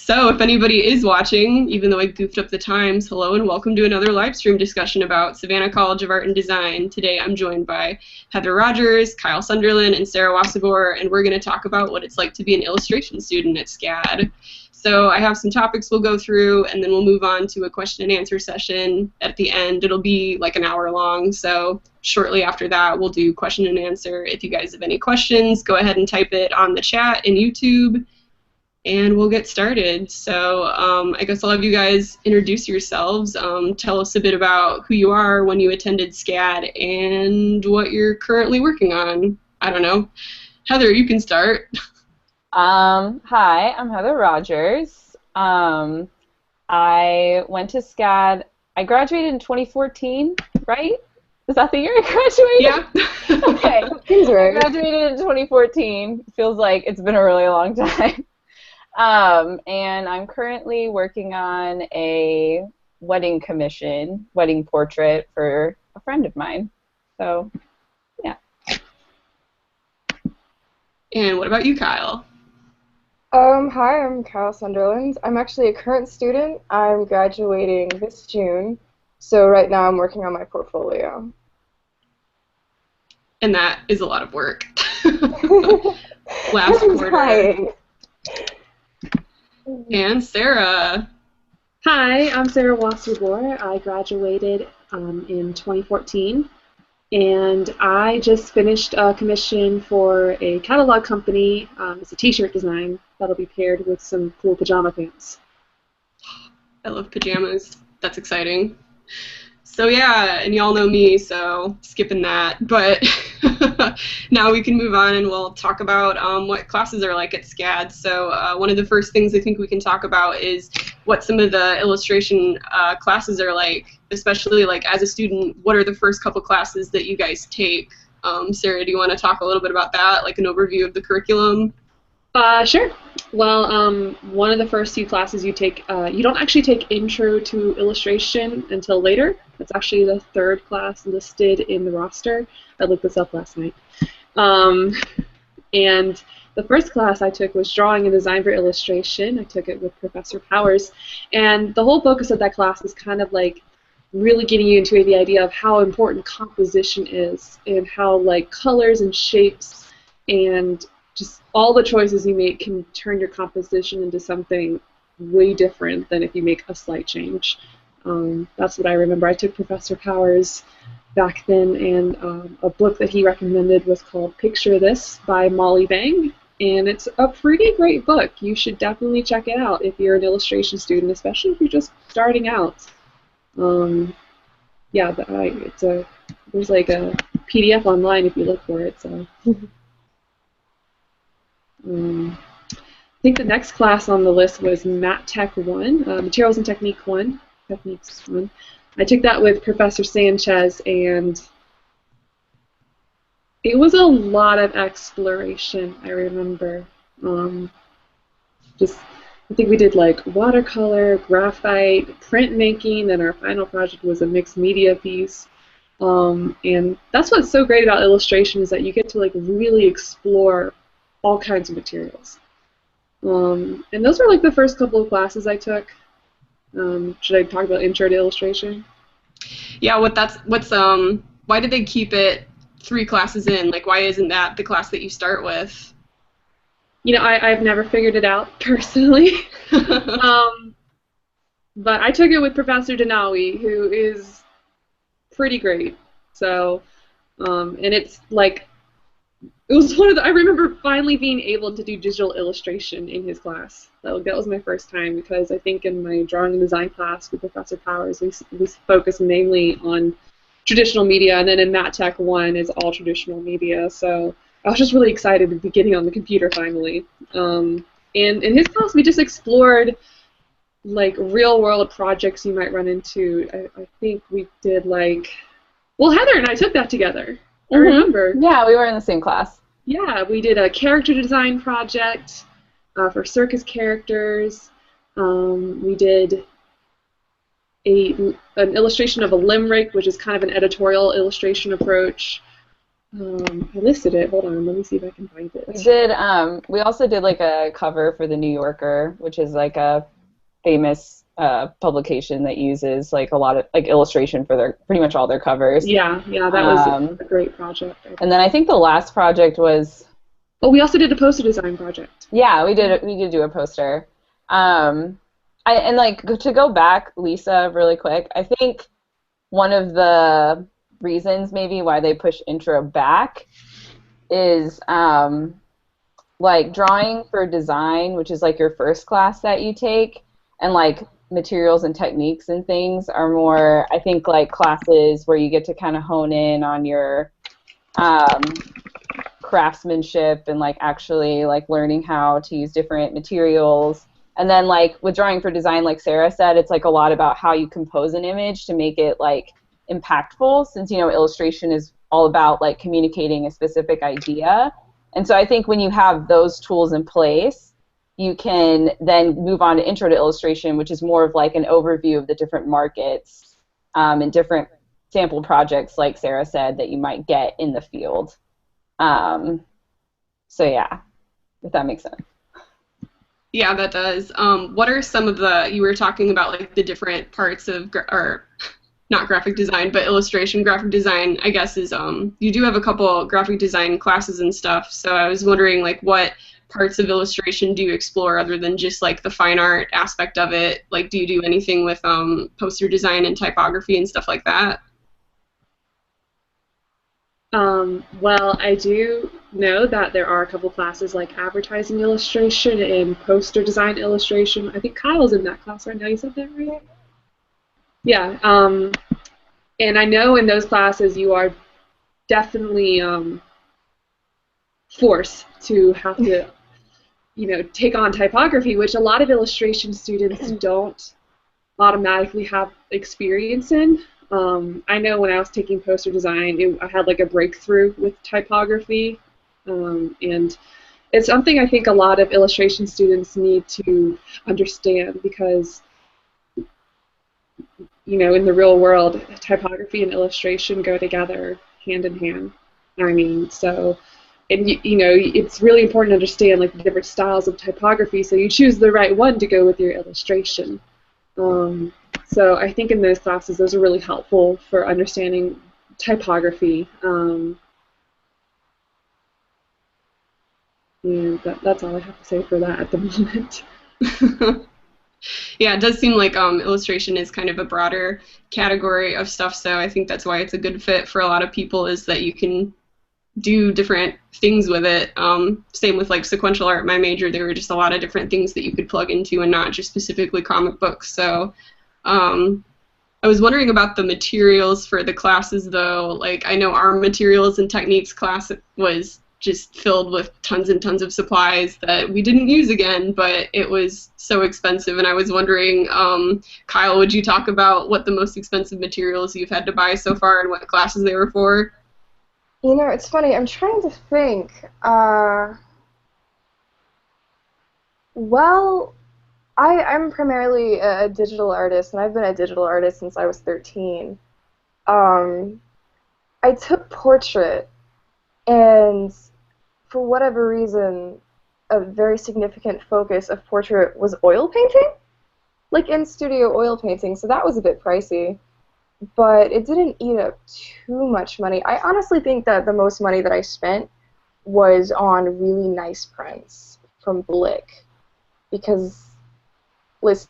So if anybody is watching, even though I goofed up the times, hello and welcome to another live stream discussion about Savannah College of Art and Design. Today I'm joined by Heather Rodgers, Kyle Sunderland, and Sara Wasserboehr, and we're going to talk about what it's like to be an illustration student at SCAD. So I have some topics we'll go through, and then we'll move on to a question and answer session at the end. It'll be like an hour long, so shortly after that we'll do question and answer. If you guys have any questions, go ahead and type it on the chat in YouTube, and we'll get started. So I guess I'll have you guys introduce yourselves. Tell us a bit about who you are, when you attended SCAD, and what you're currently working on. I don't know. Heather, you can start. Hi, I'm Heather Rodgers. I went to SCAD. I graduated in 2014, right? Is that the year I graduated? Yeah. Okay. Seems right. I graduated in 2014. Feels like it's been a really long time. And I'm currently working on a wedding portrait for a friend of mine. So, yeah. And what about you, Kyle? Hi, I'm Kyle Sunderland. I'm actually a current student. I'm graduating this June, so right now I'm working on my portfolio. And that is a lot of work. Last I'm quarter. trying. And Sara. Hi, I'm Sara Wasserboehr. I graduated in 2014, and I just finished a commission for a catalog company. It's a t-shirt design that'll be paired with some cool pajama pants. I love pajamas. That's exciting. So yeah, and y'all know me, so skipping that. But now we can move on and we'll talk about what classes are like at SCAD. So one of the first things I think we can talk about is what some of the illustration classes are like, especially like as a student. What are the first couple classes that you guys take? Sara, do you want to talk a little bit about that, like an overview of the curriculum? Sure. Well, one of the first few classes you take, you don't actually take Intro to Illustration until later. That's actually the third class listed in the roster. I looked this up last night. And the first class I took was Drawing and Design for Illustration. I took it with Professor Powers. And the whole focus of that class is kind of like really getting you into the idea of how important composition is and how like colors and shapes and just all the choices you make can turn your composition into something way different than if you make a slight change. That's what I remember. I took Professor Powers back then, and a book that he recommended was called Picture This by Molly Bang, and it's a pretty great book. You should definitely check it out if you're an illustration student, especially if you're just starting out. Yeah, there's like a PDF online if you look for it. So. I think the next class on the list was Mat Tech 1, Materials and Techniques 1. I took that with Professor Sanchez, and it was a lot of exploration, I remember. I think we did like watercolor, graphite, printmaking, and our final project was a mixed media piece. And that's what's so great about illustration is that you get to like really explore all kinds of materials. And those were like the first couple of classes I took. Should I talk about Intro to Illustration? Yeah, why did they keep it 3 classes in? Like, why isn't that the class that you start with? You know, I've never figured it out personally. But I took it with Professor Denawi, who is pretty great. So, and it's like, it was one of the, I remember finally being able to do digital illustration in his class. That was my first time, because I think in my drawing and design class with Professor Powers, we focused mainly on traditional media, and then in Mat Tech 1 is all traditional media. So I was just really excited to be getting on the computer finally. And in his class, we just explored like real-world projects you might run into. I think we did like, well, Heather and I took that together. I remember. Yeah, we were in the same class. Yeah, we did a character design project for circus characters. We did an illustration of a limerick, which is kind of an editorial illustration approach. I listed it. Hold on, let me see if I can find it. We also did like a cover for the New Yorker, which is like a famous publication that uses like a lot of like illustration for their pretty much all their covers. Yeah, that was a great project. And then I think the last project was. Oh, we also did a poster design project. Yeah, we did do a poster. And like to go back, Lisa, really quick. I think one of the reasons maybe why they push intro back is like drawing for design, which is like your first class that you take, and like materials and techniques and things are more, I think, like classes where you get to kind of hone in on your craftsmanship and like actually like learning how to use different materials. And then like with drawing for design, like Sarah said, it's like a lot about how you compose an image to make it like impactful, since illustration is all about like communicating a specific idea. And so I think when you have those tools in place, you can then move on to intro to illustration, which is more of like an overview of the different markets and different sample projects, like Sarah said, that you might get in the field. So yeah, if that makes sense. Yeah, that does. What are some of you were talking about like the different parts of, or not graphic design, but illustration. Graphic design, I guess, is you do have a couple graphic design classes and stuff. So I was wondering, like, what parts of illustration do you explore other than just like the fine art aspect of it? Like, do you do anything with poster design and typography and stuff like that? Well, I do know that there are a couple classes like advertising illustration and poster design illustration. I think Kyle's in that class right now. You said that right? Yeah. And I know in those classes you are definitely forced to have to, take on typography, which a lot of illustration students don't automatically have experience in. I know when I was taking poster design, I had like a breakthrough with typography, and it's something I think a lot of illustration students need to understand, because in the real world, typography and illustration go together hand in hand. I mean, so, and it's really important to understand like the different styles of typography, so you choose the right one to go with your illustration. So I think in those classes, those are really helpful for understanding typography. And that's all I have to say for that at the moment. Yeah, it does seem like illustration is kind of a broader category of stuff, so I think that's why it's a good fit for a lot of people, is that you can do different things with it. Same with like sequential art, my major, there were just a lot of different things that you could plug into and not just specifically comic books. So I was wondering about the materials for the classes though. Like, I know our materials and techniques class was just filled with tons and tons of supplies that we didn't use again, but it was so expensive, and I was wondering, Kyle, would you talk about what the most expensive materials you've had to buy so far and what classes they were for? It's funny, I'm trying to think. Well, I'm primarily a digital artist, and I've been a digital artist since I was 13. I took portrait, and for whatever reason, a very significant focus of portrait was oil painting, like in-studio oil painting, so that was a bit pricey. But it didn't eat up too much money. I honestly think that the most money that I spent was on really nice prints from Blick, because Liz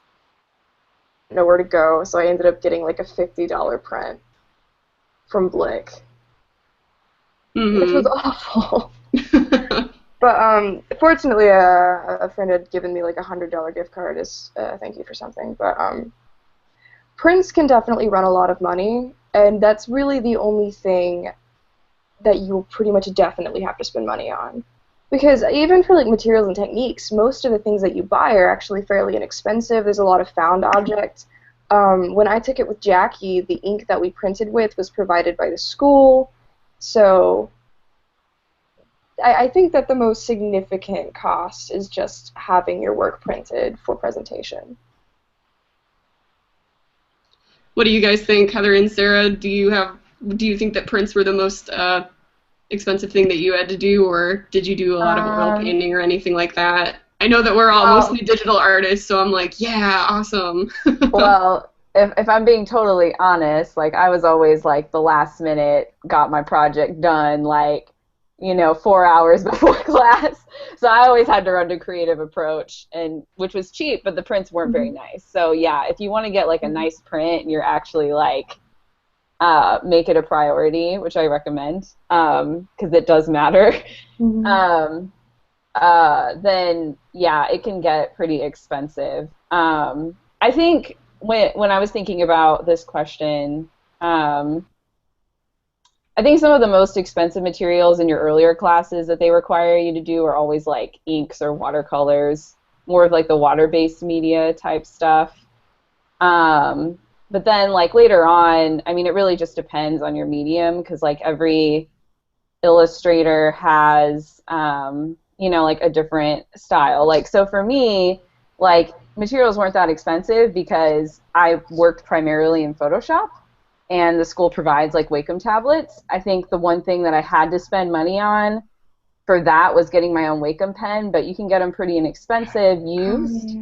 didn't know where to go, so I ended up getting like a $50 print from Blick, which was awful. But fortunately, a friend had given me like a $100 gift card as thank you for something. But prints can definitely run a lot of money, and that's really the only thing that you'll pretty much definitely have to spend money on. Because even for like materials and techniques, most of the things that you buy are actually fairly inexpensive. There's a lot of found objects. When I took it with Jackie, the ink that we printed with was provided by the school, so I think that the most significant cost is just having your work printed for presentation. What do you guys think, Heather and Sarah? Do you think that prints were the most expensive thing that you had to do, or did you do a lot of oil painting or anything like that? I know that we're all mostly digital artists, so I'm like, yeah, awesome. Well, if I'm being totally honest, like I was always like the last minute, got my project done, like, 4 hours before class. So I always had to run to creative approach, and which was cheap, but the prints weren't very nice. So yeah, if you want to get like a nice print and you're actually like make it a priority, which I recommend, because it does matter. Then yeah, it can get pretty expensive. I think when I was thinking about this question, I think some of the most expensive materials in your earlier classes that they require you to do are always like inks or watercolors, more of like the water-based media type stuff. But then like later on, I mean, it really just depends on your medium, because like every illustrator has, like a different style. Like, so for me, like materials weren't that expensive because I worked primarily in Photoshop, and the school provides like Wacom tablets. I think the one thing that I had to spend money on for that was getting my own Wacom pen, but you can get them pretty inexpensive used.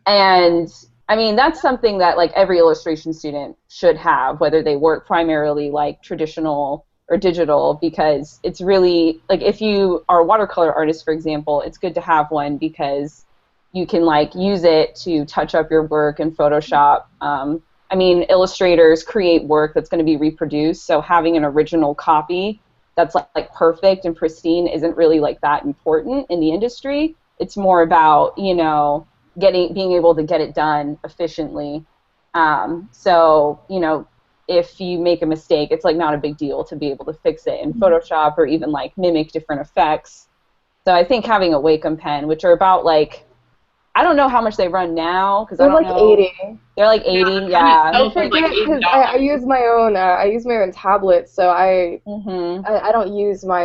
And I mean, that's something that like every illustration student should have, whether they work primarily like traditional or digital, because it's really, like if you are a watercolor artist, for example, it's good to have one because you can like use it to touch up your work in Photoshop. I mean, illustrators create work that's going to be reproduced, so having an original copy that's like perfect and pristine isn't really like that important in the industry. It's more about, being able to get it done efficiently. So, if you make a mistake, it's like not a big deal to be able to fix it in Photoshop or even like mimic different effects. So I think having a Wacom pen, which are about like, I don't know how much they run now, because I don't know. 80. They're like 80, yeah. I forget, because I use my own tablet, so I don't use my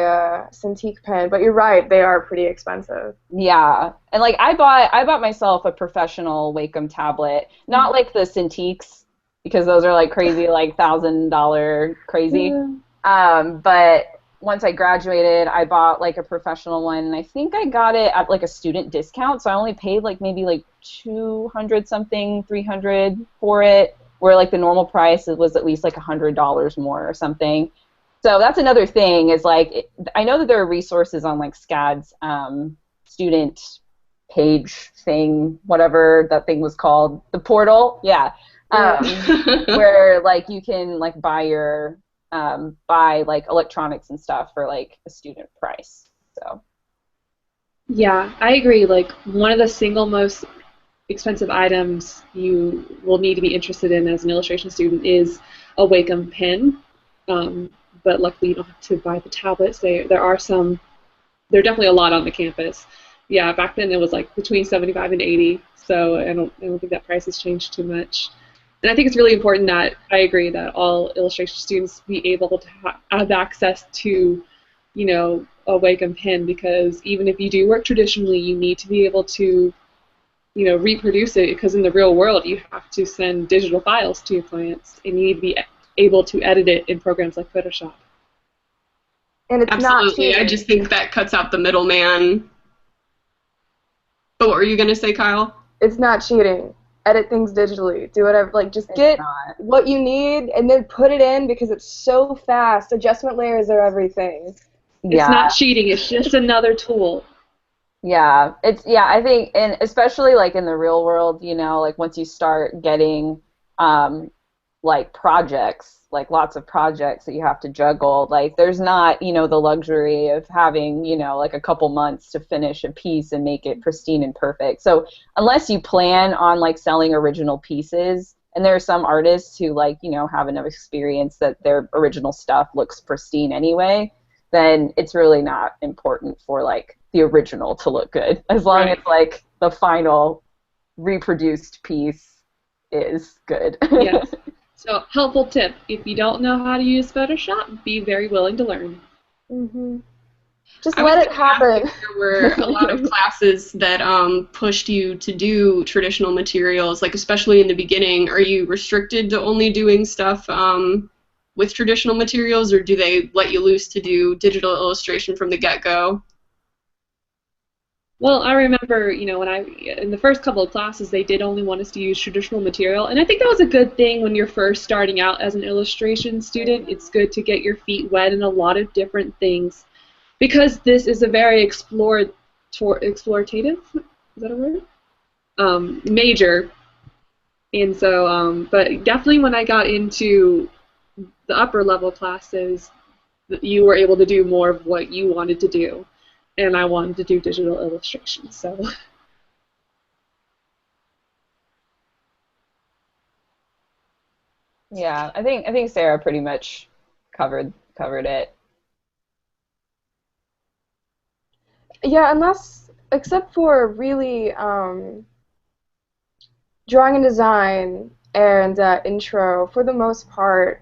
Cintiq pen. But you're right, they are pretty expensive. Yeah, and like I bought myself a professional Wacom tablet, not like the Cintiqs, because those are like crazy, like $1,000 crazy. But once I graduated, I bought like a professional one, and I think I got it at like a student discount, so I only paid like maybe like 200 something, 300 for it, where like the normal price was at least like $100 more or something. So that's another thing, is like I know that there are resources on like SCAD's student page thing, whatever that thing was called, the portal, where like you can like buy like electronics and stuff for like a student price. So yeah, I agree. Like one of the single most expensive items you will need to be interested in as an illustration student is a Wacom pen. But luckily you don't have to buy the tablets. There are definitely a lot on the campus. Yeah, back then it was like between 75 and 80. So I don't think that price has changed too much. And I think it's really important that I agree that all illustration students be able to have access to, a Wacom pen, because even if you do work traditionally, you need to be able to, reproduce it, because in the real world you have to send digital files to your clients, and you need to be able to edit it in programs like Photoshop. And it's not cheating. I just think that cuts out the middleman. But what were you going to say, Kyle? It's not cheating. Edit things digitally. Do whatever. Like, just get what you need and then put it in, because it's so fast. Adjustment layers are everything. Yeah. It's not cheating. It's just another tool. Yeah. I think, and especially like in the real world, like once you start getting like projects, like lots of projects that you have to juggle, like there's not, the luxury of having, like a couple months to finish a piece and make it pristine and perfect. So unless you plan on like selling original pieces, and there are some artists who like, have enough experience that their original stuff looks pristine anyway, then it's really not important for like the original to look good, as long as like the final reproduced piece is good. Yes. So, helpful tip, if you don't know how to use Photoshop, be very willing to learn. Just let it happen. There were a lot of classes that pushed you to do traditional materials, like especially in the beginning. Are you restricted to only doing stuff with traditional materials, or do they let you loose to do digital illustration from the get-go? Well, I remember, when in the first couple of classes, they did only want us to use traditional material, and I think that was a good thing when you're first starting out as an illustration student. It's good to get your feet wet in a lot of different things, because this is a very explorative, is that a word? Major, and so, but definitely when I got into the upper level classes, you were able to do more of what you wanted to do. And I wanted to do digital illustration, so. Yeah, I think Sarah pretty much covered it. Yeah, except for really drawing and design and intro, for the most part,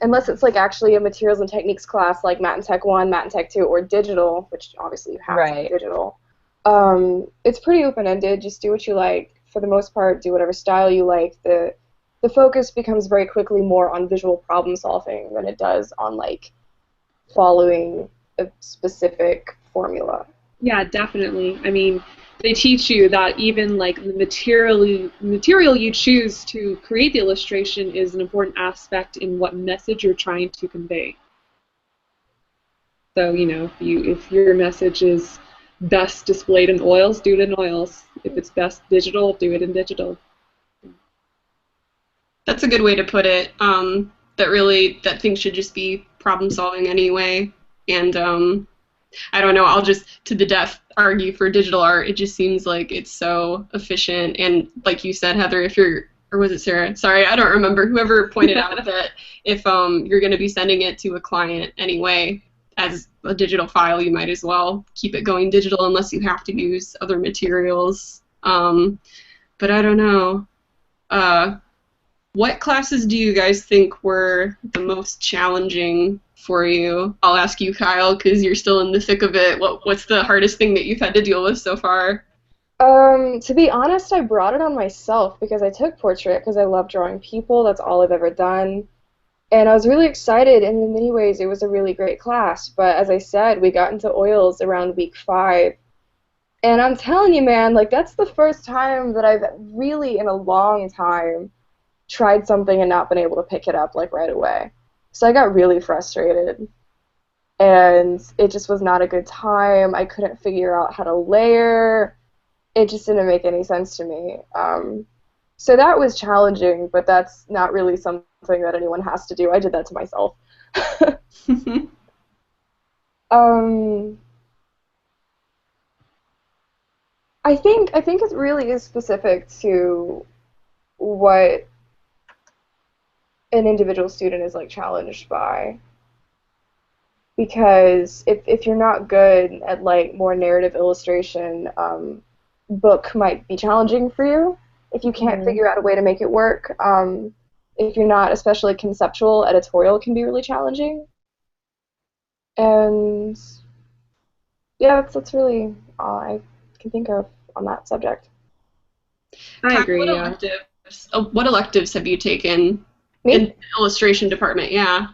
unless it's like actually a materials and techniques class like Mat and Tech 1, Mat and Tech 2, or digital, which obviously you have to do digital, it's pretty open-ended. Just do what you like. For the most part, do whatever style you like. The focus becomes very quickly more on visual problem solving than it does on like following a specific formula. Yeah, definitely. I mean, they teach you that even like the material you choose to create the illustration is an important aspect in what message you're trying to convey. So, if your message is best displayed in oils, do it in oils. If it's best digital, do it in digital. That's a good way to put it. That things should just be problem solving anyway. And I don't know, I'll just to the death argue for digital art. It just seems like it's so efficient. And like you said, Heather, or was it Sarah? Sorry, I don't remember. Whoever pointed out that if you're going to be sending it to a client anyway as a digital file, you might as well keep it going digital unless you have to use other materials. But I don't know. What classes do you guys think were the most challenging for you? I'll ask you, Kyle, because you're still in the thick of it. What's the hardest thing that you've had to deal with so far? To be honest, I brought it on myself because I took portrait because I love drawing people. That's all I've ever done. And I was really excited, and in many ways it was a really great class. But as I said, we got into oils around week 5. And I'm telling you, man, like that's the first time that I've really, in a long time, tried something and not been able to pick it up like right away. So I got really frustrated. And it just was not a good time. I couldn't figure out how to layer. It just didn't make any sense to me. So that was challenging, but that's not really something that anyone has to do. I did that to myself. I think it really is specific to what an individual student is like challenged by. Because if you're not good at like more narrative illustration, book might be challenging for you if you can't figure out a way to make it work. If you're not especially conceptual, editorial can be really challenging. And yeah, that's really all I can think of on that subject. I agree. What electives have you taken in the illustration department? Yeah.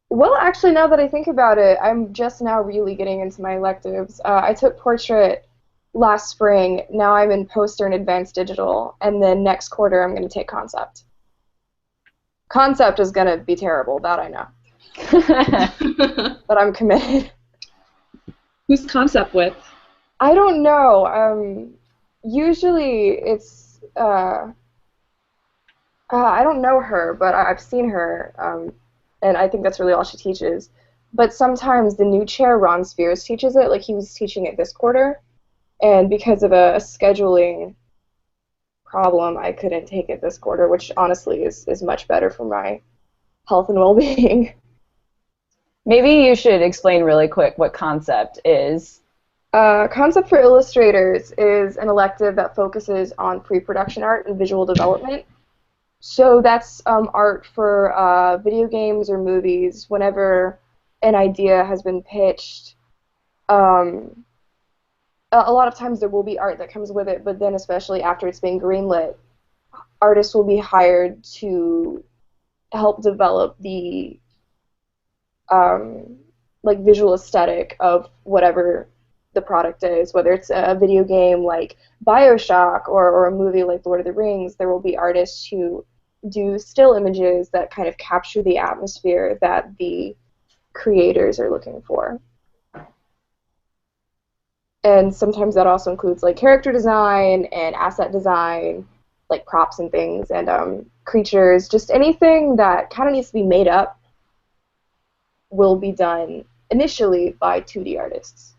Well, actually, now that I think about it, I'm just now really getting into my electives. I took portrait last spring. Now I'm in poster and advanced digital, and then next quarter I'm going to take concept. Concept is going to be terrible, that I know. But I'm committed. Who's concept with? I don't know. Usually it's I don't know her, but I've seen her, and I think that's really all she teaches. But sometimes the new chair, Ron Spears, teaches it. Like he was teaching it this quarter, and because of a scheduling problem, I couldn't take it this quarter, which honestly is much better for my health and well-being. Maybe you should explain really quick what concept is. Concept for illustrators is an elective that focuses on pre-production art and visual development. So that's art for video games or movies. Whenever an idea has been pitched, a lot of times there will be art that comes with it, but then especially after it's been greenlit, artists will be hired to help develop the like visual aesthetic of whatever the product is, whether it's a video game like BioShock or a movie like Lord of the Rings. There will be artists who do still images that kind of capture the atmosphere that the creators are looking for. And sometimes that also includes like character design and asset design, like props and things, and creatures. Just anything that kind of needs to be made up will be done initially by 2D artists.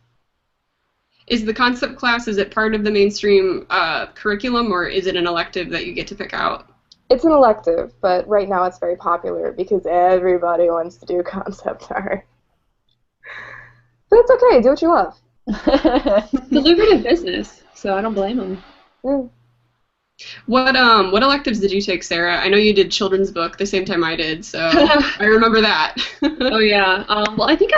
Is the concept class, is it part of the mainstream curriculum, or is it an elective that you get to pick out? It's an elective, but right now it's very popular because everybody wants to do concept art. But it's okay, do what you love. It's a lucrative business, so I don't blame them. Mm. What electives did you take, Sarah? I know you did children's book the same time I did, so I remember that. Oh yeah. Well, I think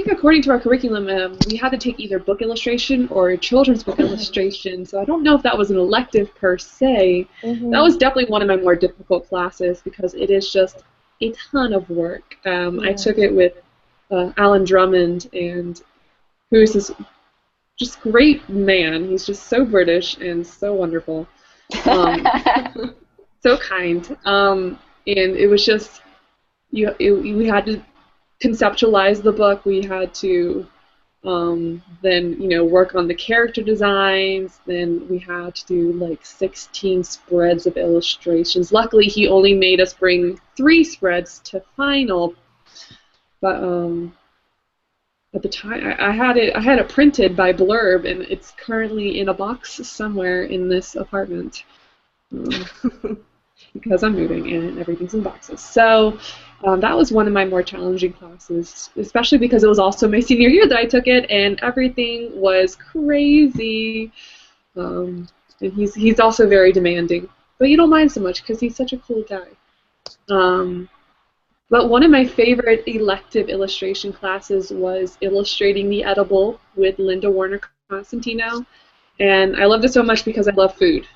according to our curriculum, we had to take either book illustration or children's book illustration. So I don't know if that was an elective per se. Mm-hmm. That was definitely one of my more difficult classes because it is just a ton of work. I took it with Alan Drummond, and who's this just great man. He's just so British and so wonderful. So kind. And it was just, we had to conceptualize the book. We had to then, work on the character designs. Then we had to do like 16 spreads of illustrations. Luckily, he only made us bring 3 spreads to final. But at the time, I had it printed by Blurb, and it's currently in a box somewhere in this apartment because I'm moving and everything's in boxes. So that was one of my more challenging classes, especially because it was also my senior year that I took it, and everything was crazy. And he's also very demanding, but you don't mind so much because he's such a cool guy. But one of my favorite elective illustration classes was illustrating the edible with Linda Warner Constantino, and I loved it so much because I love food.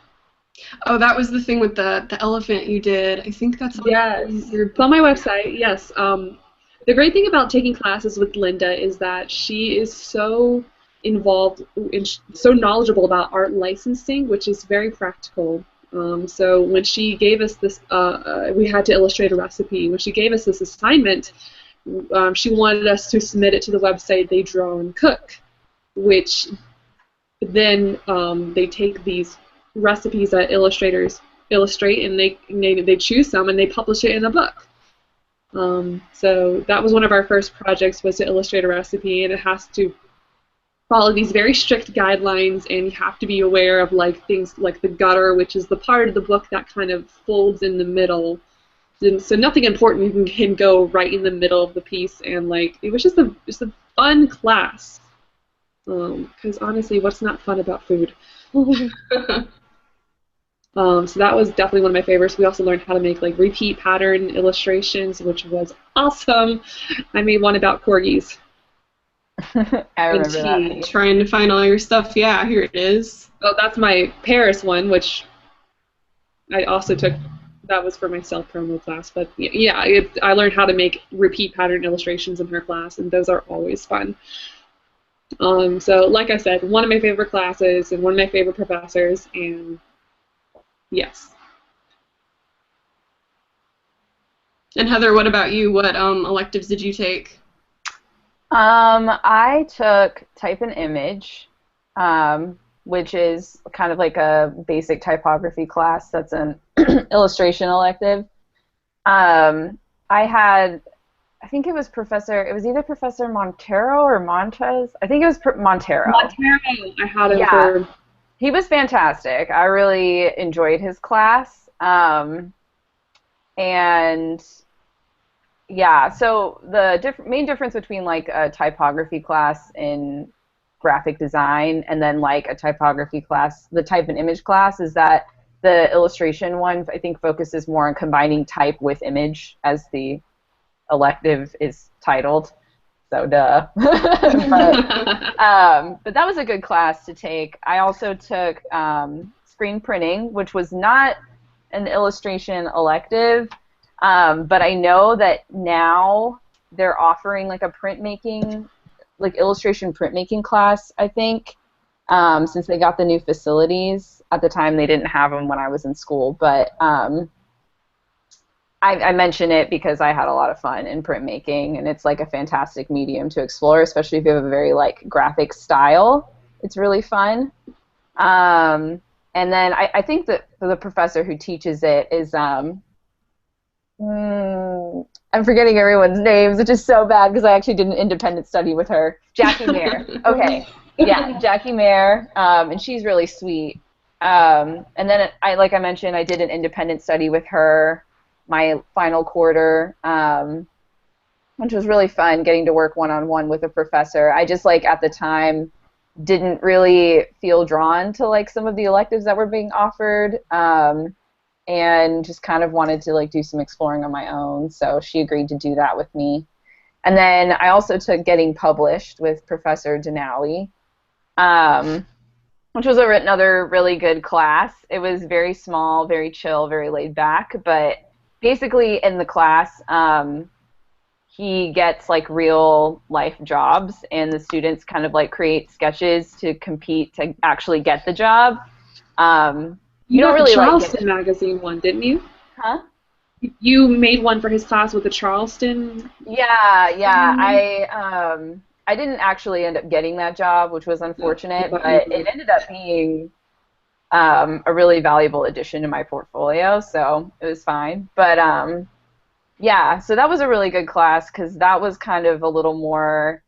Oh, that was the thing with the elephant you did. I think that's on It's on my website. Yes. The great thing about taking classes with Linda is that she is so involved and so knowledgeable about art licensing, which is very practical. So when she gave us this, we had to illustrate a recipe. When she gave us this assignment, she wanted us to submit it to the website They Draw and Cook, which then they take these recipes that illustrators illustrate, and they choose some and they publish it in a book. So that was one of our first projects, was to illustrate a recipe, and it has to follow these very strict guidelines, and you have to be aware of like things like the gutter, which is the part of the book that kind of folds in the middle. And so nothing important can go right in the middle of the piece, and like it was just a fun class. Because honestly, what's not fun about food? So that was definitely one of my favorites. We also learned how to make like repeat pattern illustrations, which was awesome. I made one about corgis. I remember that. Trying to find all your stuff. Yeah, here it is. Oh, that's my Paris one, which I also took. That was for my self-promo class. But yeah, I learned how to make repeat pattern illustrations in her class, and those are always fun. So, like I said, one of my favorite classes and one of my favorite professors, and yes. And Heather, what about you? What electives did you take? I took Type and Image, which is kind of like a basic typography class. That's an illustration elective. I think it was either Professor Montero or Montes. I think it was Montero. Montero, I had him for... He was fantastic. I really enjoyed his class. And yeah, so the main difference between like a typography class in graphic design and then like a typography class, the Type and Image class, is that the illustration one, I think, focuses more on combining type with image, as the elective is titled. So duh. But that was a good class to take. I also took screen printing, which was not an illustration elective, but I know that now they're offering like a printmaking, like illustration printmaking class, I think, since they got the new facilities. At the time, they didn't have them when I was in school, but I mention it because I had a lot of fun in printmaking, and it's like a fantastic medium to explore, especially if you have a very like graphic style. It's really fun. And then I think that the professor who teaches it is I'm forgetting everyone's names, which is so bad because I actually did an independent study with her. Jackie Mayer. Okay. Yeah, Jackie Mayer, and she's really sweet. And then like I mentioned, I did an independent study with her my final quarter, which was really fun, getting to work one-on-one with a professor. I just, like, at the time didn't really feel drawn to, like, some of the electives that were being offered, and just kind of wanted to, like, do some exploring on my own, so she agreed to do that with me. And then I also took Getting Published with Professor Denali, which was another really good class. It was very small, very chill, very laid back, but basically in the class, he gets like real life jobs, and the students kind of like create sketches to compete to actually get the job. You don't got really the like Charleston magazine one, didn't you? Huh? You made one for his class with the Charleston. Yeah. I didn't actually end up getting that job, which was unfortunate, but it ended up being a really valuable addition to my portfolio, so it was fine. But yeah, so that was a really good class because that was kind of a little more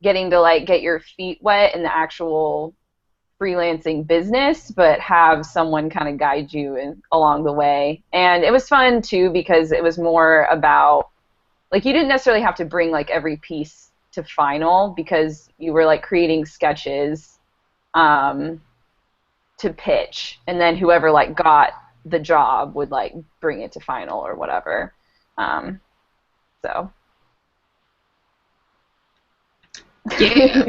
getting to like get your feet wet in the actual freelancing business, but have someone kind of guide you along the way. And it was fun too because it was more about, like, you didn't necessarily have to bring like every piece to final because you were like creating sketches to pitch, and then whoever like got the job would like bring it to final or whatever. So yeah.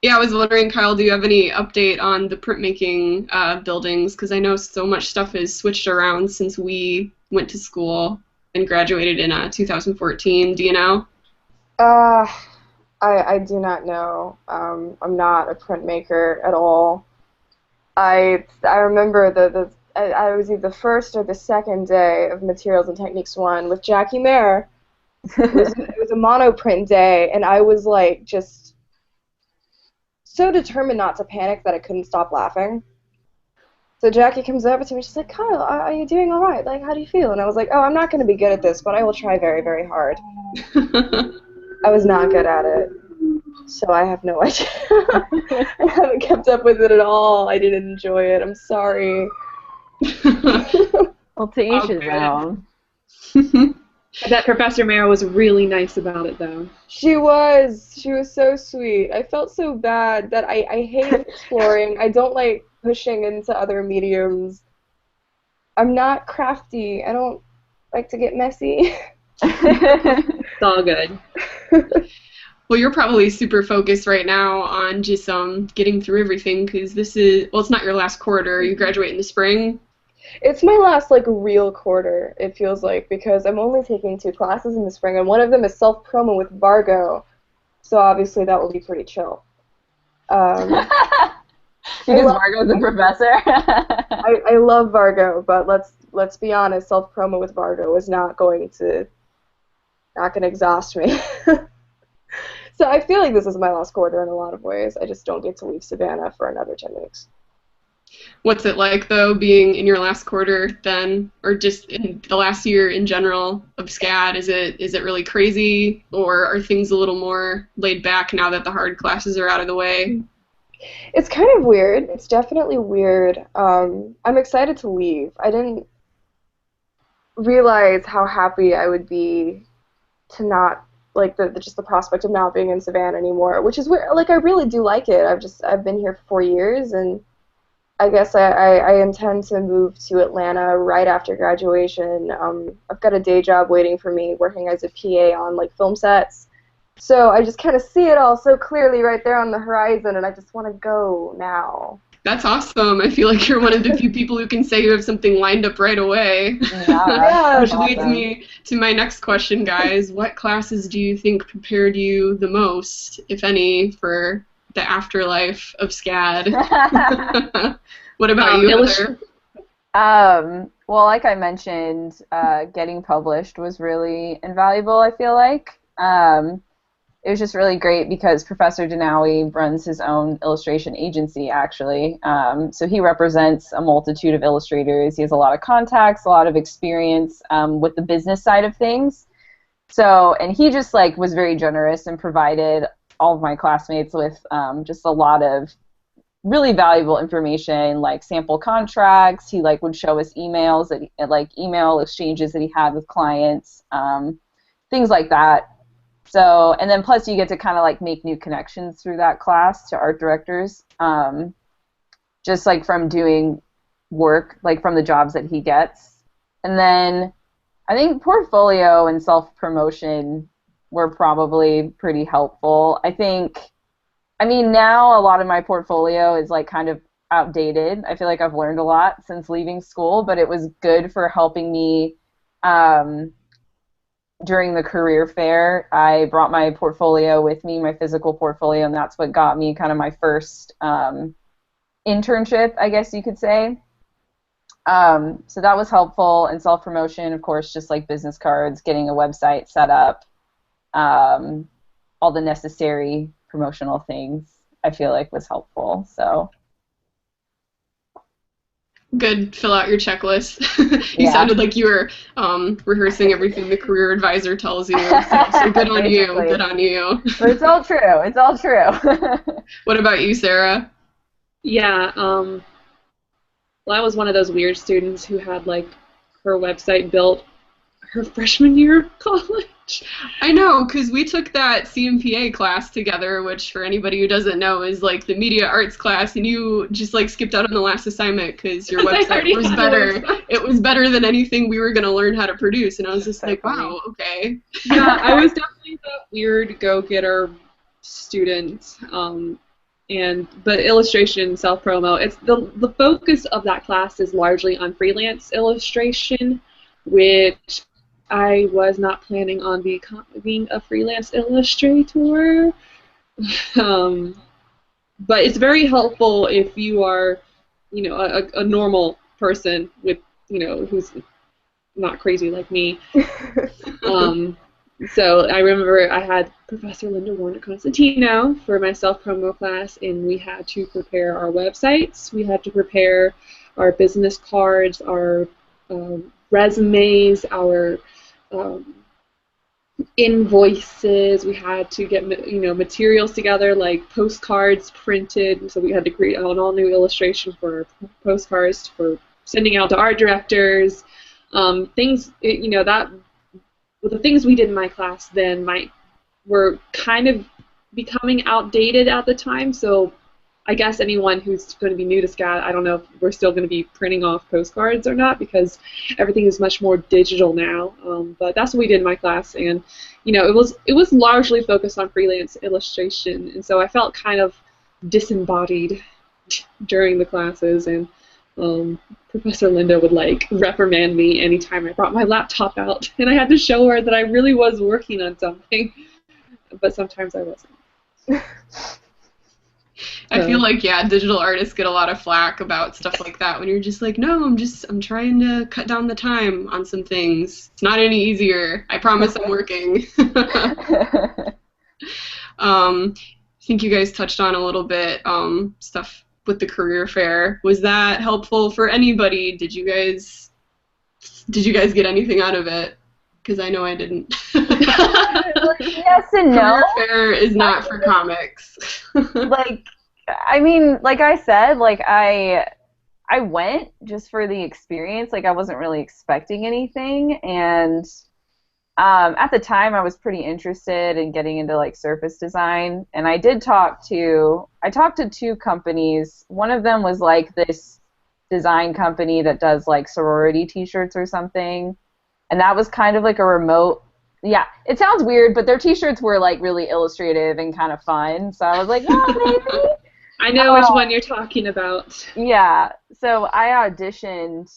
Yeah, I was wondering, Kyle, do you have any update on the printmaking buildings? Because I know so much stuff has switched around since we went to school and graduated in 2014. Do you know? I do not know. I'm not a printmaker at all. I remember I was either the first or the second day of Materials and Techniques 1 with Jackie Mayer. It was a monoprint day, and I was like just so determined not to panic that I couldn't stop laughing. So Jackie comes over to me, she's like, Kyle, are you doing all right? Like, how do you feel? And I was like, oh, I'm not going to be good at this, but I will try very, very hard. I was not good at it, so I have no idea. I haven't kept up with it at all. I didn't enjoy it. I'm sorry. well, to each his own. That Professor Mayer was really nice about it, though. She was so sweet. I felt so bad that I hate exploring. I don't like pushing into other mediums. I'm not crafty. I don't like to get messy. It's all good. Well, you're probably super focused right now on just getting through everything because this is, well, it's not your last quarter. You graduate in the spring. It's my last, like, real quarter, it feels like, because I'm only taking 2 classes in the spring, and one of them is self-promo with Vargo, so obviously that will be pretty chill. Because Vargo's a professor? I love Vargo, but let's be honest, self-promo with Vargo is not going to exhaust me. So I feel like this is my last quarter in a lot of ways. I just don't get to leave Savannah for another 10 weeks. What's it like, though, being in your last quarter then, or just in the last year in general of SCAD? Is it really crazy, or are things a little more laid back now that the hard classes are out of the way? It's kind of weird. It's definitely weird. I'm excited to leave. I didn't realize how happy I would be to not, like, just the prospect of not being in Savannah anymore, which is weird. Like, I really do like it. I've been here for 4 years, and I guess I intend to move to Atlanta right after graduation. I've got a day job waiting for me, working as a PA on like film sets, So I just kind of see it all so clearly right there on the horizon, and I just want to go now. That's awesome. I feel like you're one of the few people who can say you have something lined up right away. Yeah, Which awesome. leads me to my next question, guys. What classes do you think prepared you the most, if any, for the afterlife of SCAD? What about you, Heather? Well, like I mentioned, getting published was really invaluable, I feel like. It was just really great because Professor Dinawi runs his own illustration agency, actually. So he represents a multitude of illustrators. He has a lot of contacts, a lot of experience with the business side of things. So, and he just like was very generous and provided all of my classmates with just a lot of really valuable information, like sample contracts. He like would show us emails that like email exchanges that he had with clients, things like that. So, and then plus you get to kind of like make new connections through that class to art directors, just like from doing work, like from the jobs that he gets. And then I think portfolio and self-promotion were probably pretty helpful. I mean, now a lot of my portfolio is like kind of outdated. I feel like I've learned a lot since leaving school, but it was good for helping me during the career fair. I brought my portfolio with me, my physical portfolio, and that's what got me kind of my first internship, I guess you could say. So that was helpful, and self-promotion, of course, just like business cards, getting a website set up, all the necessary promotional things, I feel like was helpful. So good. Fill out your checklist. You sounded like you were rehearsing everything the career advisor tells you. So good on you. Good on you. But it's all true. It's all true. What about you, Sarah? Yeah. Well, I was one of those weird students who had like her website built her freshman year of college. I know, because we took that CMPA class together, which for anybody who doesn't know is like the media arts class, and you just like skipped out on the last assignment because your website was better. It was better than anything we were going to learn how to produce, and I was just like, wow, okay. Yeah, I was definitely the weird go-getter student. But illustration, self-promo, it's the focus of that class is largely on freelance illustration, which I was not planning on being a freelance illustrator. But it's very helpful if you are, a normal person with, who's not crazy like me. So I remember I had Professor Linda Warner-Constantino for my self-promo class, and we had to prepare our websites. We had to prepare our business cards, our resumes, our invoices. We had to get materials together like postcards printed. So we had to create an all-new illustration for postcards for sending out to art directors. The things we did in my class then were kind of becoming outdated at the time. So I guess anyone who's going to be new to SCAD, I don't know if we're still going to be printing off postcards or not, because everything is much more digital now. But that's what we did in my class, and it was largely focused on freelance illustration, and so I felt kind of disembodied during the classes, and Professor Linda would like reprimand me anytime I brought my laptop out, and I had to show her that I really was working on something, but sometimes I wasn't. I feel like, digital artists get a lot of flack about stuff like that when you're just like, no, I'm trying to cut down the time on some things. It's not any easier. I promise I'm working. I think you guys touched on a little bit stuff with the career fair. Was that helpful for anybody? Did you guys get anything out of it? Because I know I didn't. Yes and no. Career fair is not for comics. I mean, like I said, I went just for the experience. Like, I wasn't really expecting anything, and at the time I was pretty interested in getting into like surface design, and I talked to two companies. One of them was like this design company that does like sorority t-shirts or something, and that was kind of like a remote Yeah, it sounds weird, but their T-shirts were like really illustrative and kind of fun. So I was like, yeah, maybe. I know which one you're talking about. Yeah, so I auditioned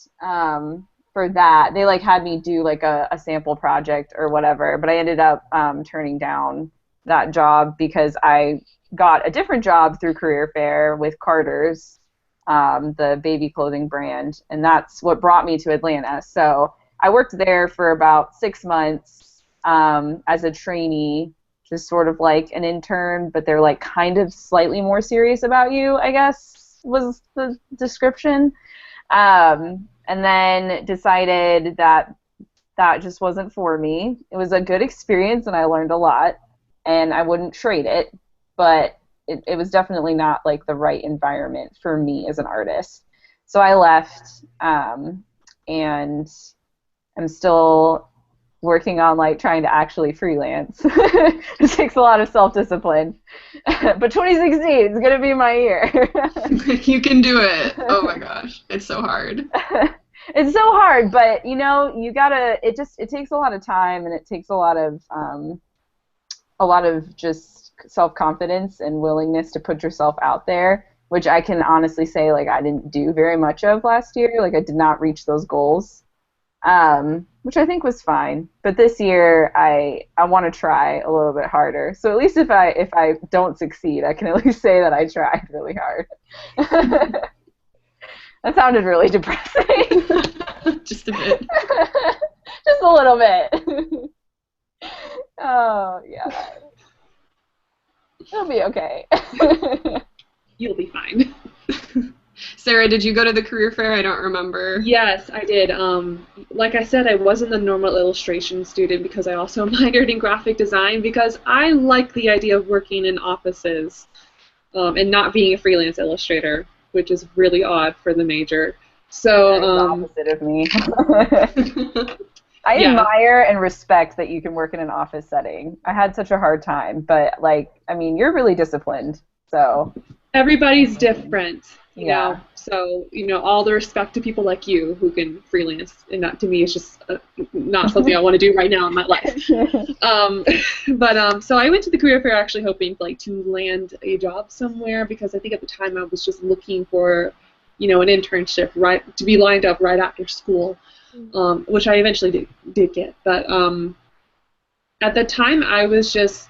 for that. They like had me do like a sample project or whatever, but I ended up turning down that job because I got a different job through Career Fair with Carter's, the baby clothing brand, and that's what brought me to Atlanta. So I worked there for about 6 months as a trainee, just sort of like an intern, but they're like kind of slightly more serious about you, I guess, was the description. And then decided that that just wasn't for me. It was a good experience and I learned a lot, and I wouldn't trade it, but it was definitely not like the right environment for me as an artist. So I left, and I'm still working on like trying to actually freelance. It takes a lot of self-discipline. But 2016 is gonna be my year. You can do it. Oh my gosh, it's so hard. It's so hard, but you know, you gotta. It takes a lot of time, and it takes a lot of just self-confidence and willingness to put yourself out there, which I can honestly say like I didn't do very much of last year. Like I did not reach those goals. Which I think was fine. But this year, I want to try a little bit harder. So at least if I don't succeed, I can at least say that I tried really hard. That sounded really depressing. Just a bit. Just a little bit. Oh, yeah. It'll be okay. You'll be fine. Sarah, did you go to the career fair? I don't remember. Yes, I did. Like I said, I wasn't the normal illustration student because I also minored in graphic design because I like the idea of working in offices and not being a freelance illustrator, which is really odd for the major. So opposite of me. I admire and respect that you can work in an office setting. I had such a hard time, but like, I mean, you're really disciplined, so. Everybody's different, you Yeah. know. So, you know, all the respect to people like you who can freelance, and that to me is just not something I want to do right now in my life. So I went to the career fair actually hoping like to land a job somewhere because I think at the time I was just looking for, you know, an internship right to be lined up right after school, which I eventually did get. But at the time I was just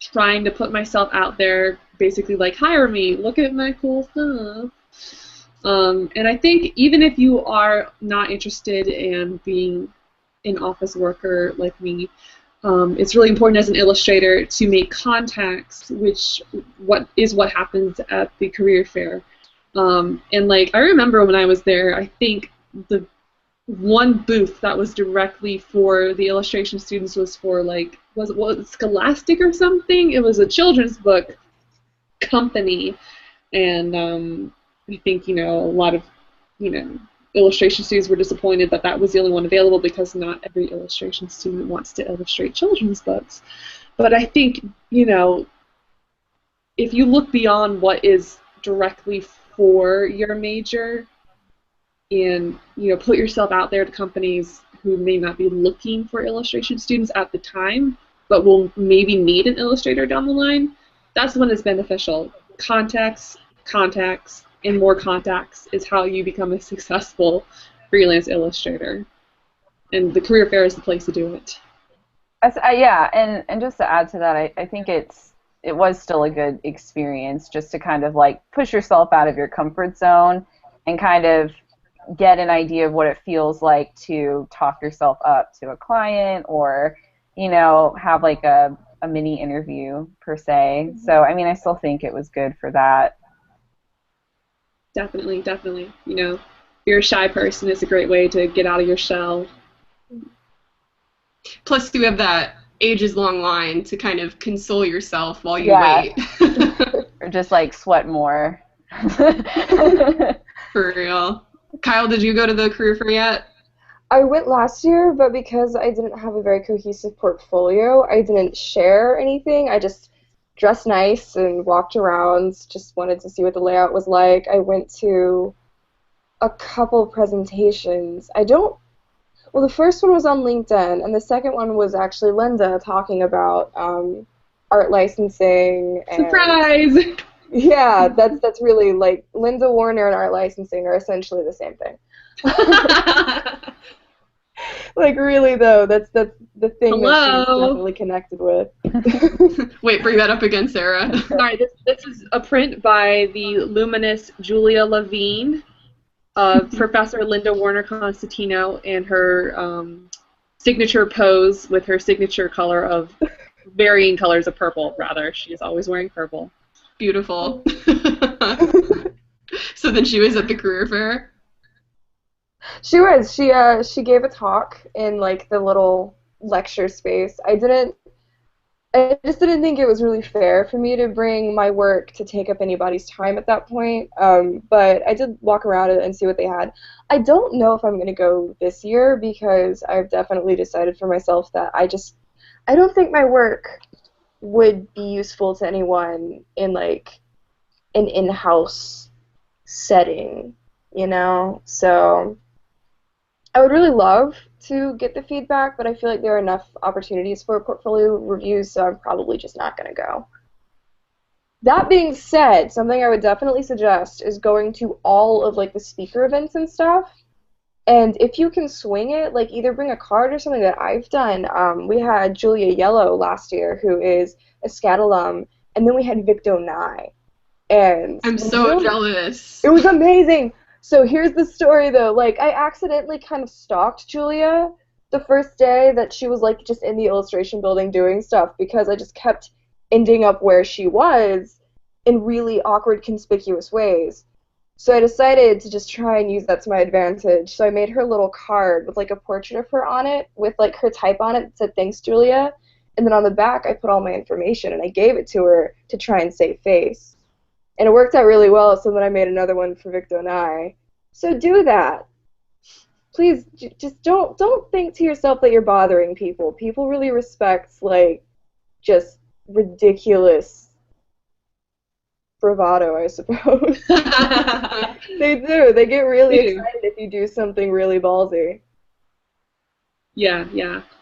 trying to put myself out there, basically like, hire me, look at my cool stuff. And I think even if you are not interested in being an office worker like me, it's really important as an illustrator to make contacts, which what happens at the career fair. And like I remember when I was there, I think the one booth that was directly for the illustration students was for like was it Scholastic or something? It was a children's book company, and I think, you know, a lot of, you know, illustration students were disappointed that that was the only one available because not every illustration student wants to illustrate children's books. But I think, you know, if you look beyond what is directly for your major and, you know, put yourself out there to companies who may not be looking for illustration students at the time, but will maybe need an illustrator down the line, that's when it's beneficial. Contacts, and more contacts is how you become a successful freelance illustrator. And the career fair is the place to do it. Yeah, and just to add to that, I think it was still a good experience just to kind of like push yourself out of your comfort zone and kind of get an idea of what it feels like to talk yourself up to a client or, you know, have like a mini interview per se. So I mean, I still think it was good for that. Definitely. You know, if you're a shy person, it's a great way to get out of your shell. Plus, you have that ages-long line to kind of console yourself while you wait. Or just like sweat more. For real. Kyle, did you go to the career fair yet? I went last year, but because I didn't have a very cohesive portfolio, I didn't share anything. I just dressed nice and walked around, just wanted to see what the layout was like. I went to a couple presentations. Well, the first one was on LinkedIn, and the second one was actually Linda talking about art licensing and Surprise! yeah, that's really like Linda Warner and art licensing are essentially the same thing. Like really though, that's the thing that she's definitely connected with. Wait, bring that up again, Sarah. Sorry, this is a print by the luminous Julia Levine, Professor Linda Warner Constantino, and her signature pose with her signature color of varying colors of purple. Rather, she is always wearing purple. Beautiful. So then she was at the career fair? She was. She gave a talk in like the little lecture space. I just didn't think it was really fair for me to bring my work to take up anybody's time at that point. But I did walk around it and see what they had. I don't know if I'm going to go this year because I've definitely decided for myself that I don't think my work would be useful to anyone in like an in-house setting, you know? So I would really love to get the feedback, but I feel like there are enough opportunities for portfolio reviews, so I'm probably just not going to go. That being said, something I would definitely suggest is going to all of like the speaker events and stuff. And if you can swing it, like either bring a card or something that I've done. We had Julia Yellow last year, who is a SCAD alum, and then we had Victo Nye. And I'm so jealous. It was amazing. So here's the story, though. Like, I accidentally kind of stalked Julia the first day that she was, like, just in the illustration building doing stuff because I just kept ending up where she was in really awkward, conspicuous ways. So I decided to just try and use that to my advantage. So I made her a little card with, like, a portrait of her on it with, like, her type on it that said, "Thanks, Julia." And then on the back, I put all my information, and I gave it to her to try and save face. And it worked out really well, so then I made another one for Victo Nye. So do that. Please, just don't think to yourself that you're bothering people. People really respect, like, just ridiculous bravado, I suppose. They do. They get really excited if you do something really ballsy. Yeah,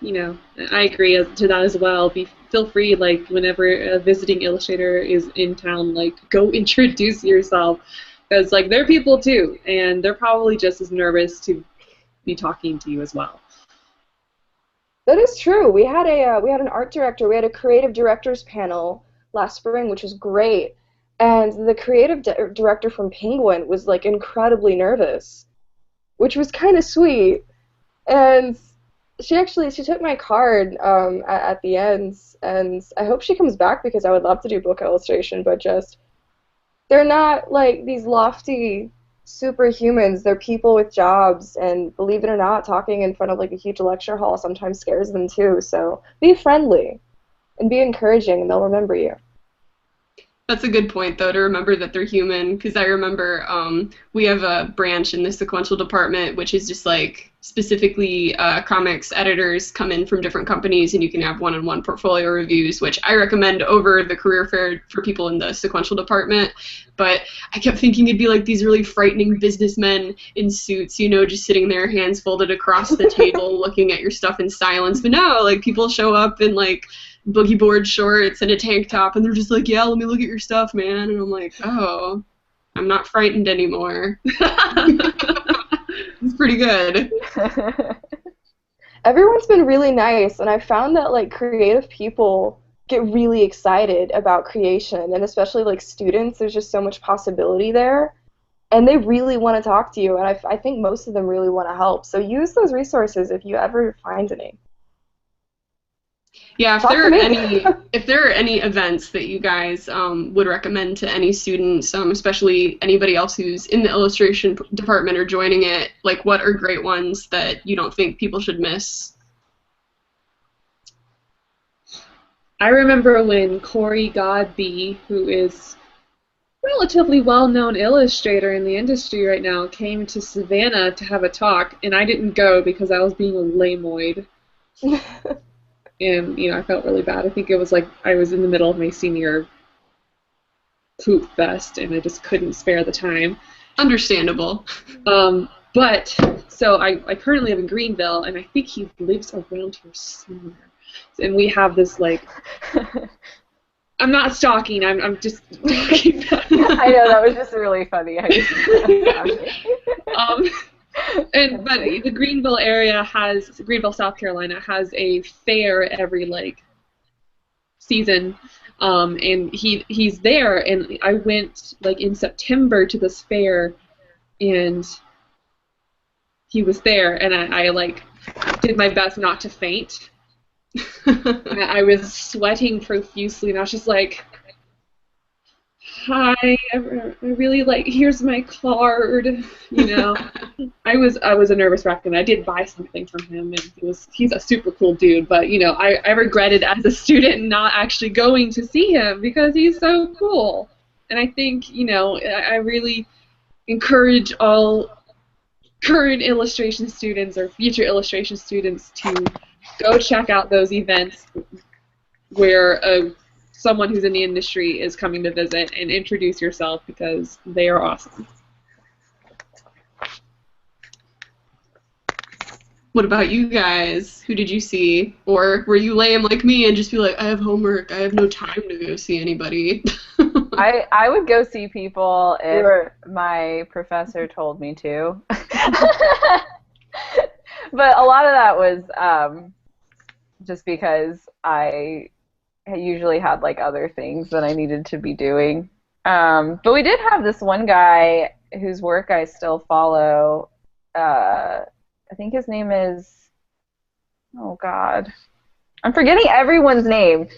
you know, I agree to that as well. Feel free, like, whenever a visiting illustrator is in town, like, go introduce yourself, because, like, they're people too, and they're probably just as nervous to be talking to you as well. That is true. We had an art director, we had a creative directors panel last spring, which was great, and the creative director from Penguin was, like, incredibly nervous, which was kind of sweet, and she took my card at the end, and I hope she comes back because I would love to do book illustration, but just, they're not like these lofty superhumans. They're people with jobs, and believe it or not, talking in front of like a huge lecture hall sometimes scares them too, so be friendly and be encouraging, and they'll remember you. That's a good point, though, to remember that they're human, because I remember we have a branch in the sequential department, which is just like specifically comics editors come in from different companies, and you can have one-on-one portfolio reviews, which I recommend over the career fair for people in the sequential department. But I kept thinking it'd be like these really frightening businessmen in suits, you know, just sitting there, hands folded across the table, looking at your stuff in silence. But no, like, people show up in like boogie board shorts and a tank top, and they're just like, "Yeah, let me look at your stuff, man." And I'm like, oh, I'm not frightened anymore. It's pretty good. Everyone's been really nice, and I found that like creative people get really excited about creation, and especially like students, there's just so much possibility there, and they really want to talk to you, and I think most of them really want to help. So use those resources if you ever find any. Yeah, if there are any events that you guys would recommend to any students, especially anybody else who's in the illustration department or joining it, like, what are great ones that you don't think people should miss? I remember when Corey Godby, who is a relatively well-known illustrator in the industry right now, came to Savannah to have a talk, and I didn't go because I was being a lamoid. And, you know, I felt really bad. I think it was like I was in the middle of my senior poop fest, and I just couldn't spare the time. Understandable. But so I currently live in Greenville, and I think he lives around here somewhere. And we have this like. I'm not stalking. I'm just talking about. I know, that was just really funny. But the Greenville area Greenville, South Carolina has a fair every like season, and he's there, and I went like in September to this fair, and he was there, and I like did my best not to faint. And I was sweating profusely, and I was just like, "Hi, I really like. Here's my card." You know, I was a nervous wreck, and I did buy something from him, and he's a super cool dude. But you know, I regretted as a student not actually going to see him because he's so cool. And I think I really encourage all current illustration students or future illustration students to go check out those events where someone who's in the industry is coming to visit, and introduce yourself because they are awesome. What about you guys? Who did you see? Or were you lame like me and just be like, I have homework, I have no time to go see anybody? I would go see people if my professor told me to. But a lot of that was just because I usually had like other things that I needed to be doing. But we did have this one guy whose work I still follow. I think his name is, oh God, I'm forgetting everyone's name.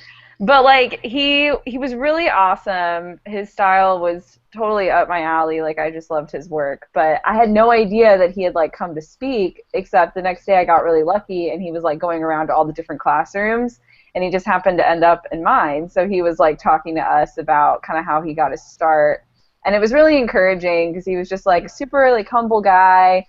But like he was really awesome. His style was totally up my alley. Like I just loved his work. But I had no idea that he had like come to speak, except the next day I got really lucky and he was like going around to all the different classrooms, and he just happened to end up in mine. So he was like talking to us about kind of how he got his start. And it was really encouraging because he was just like a super like humble guy,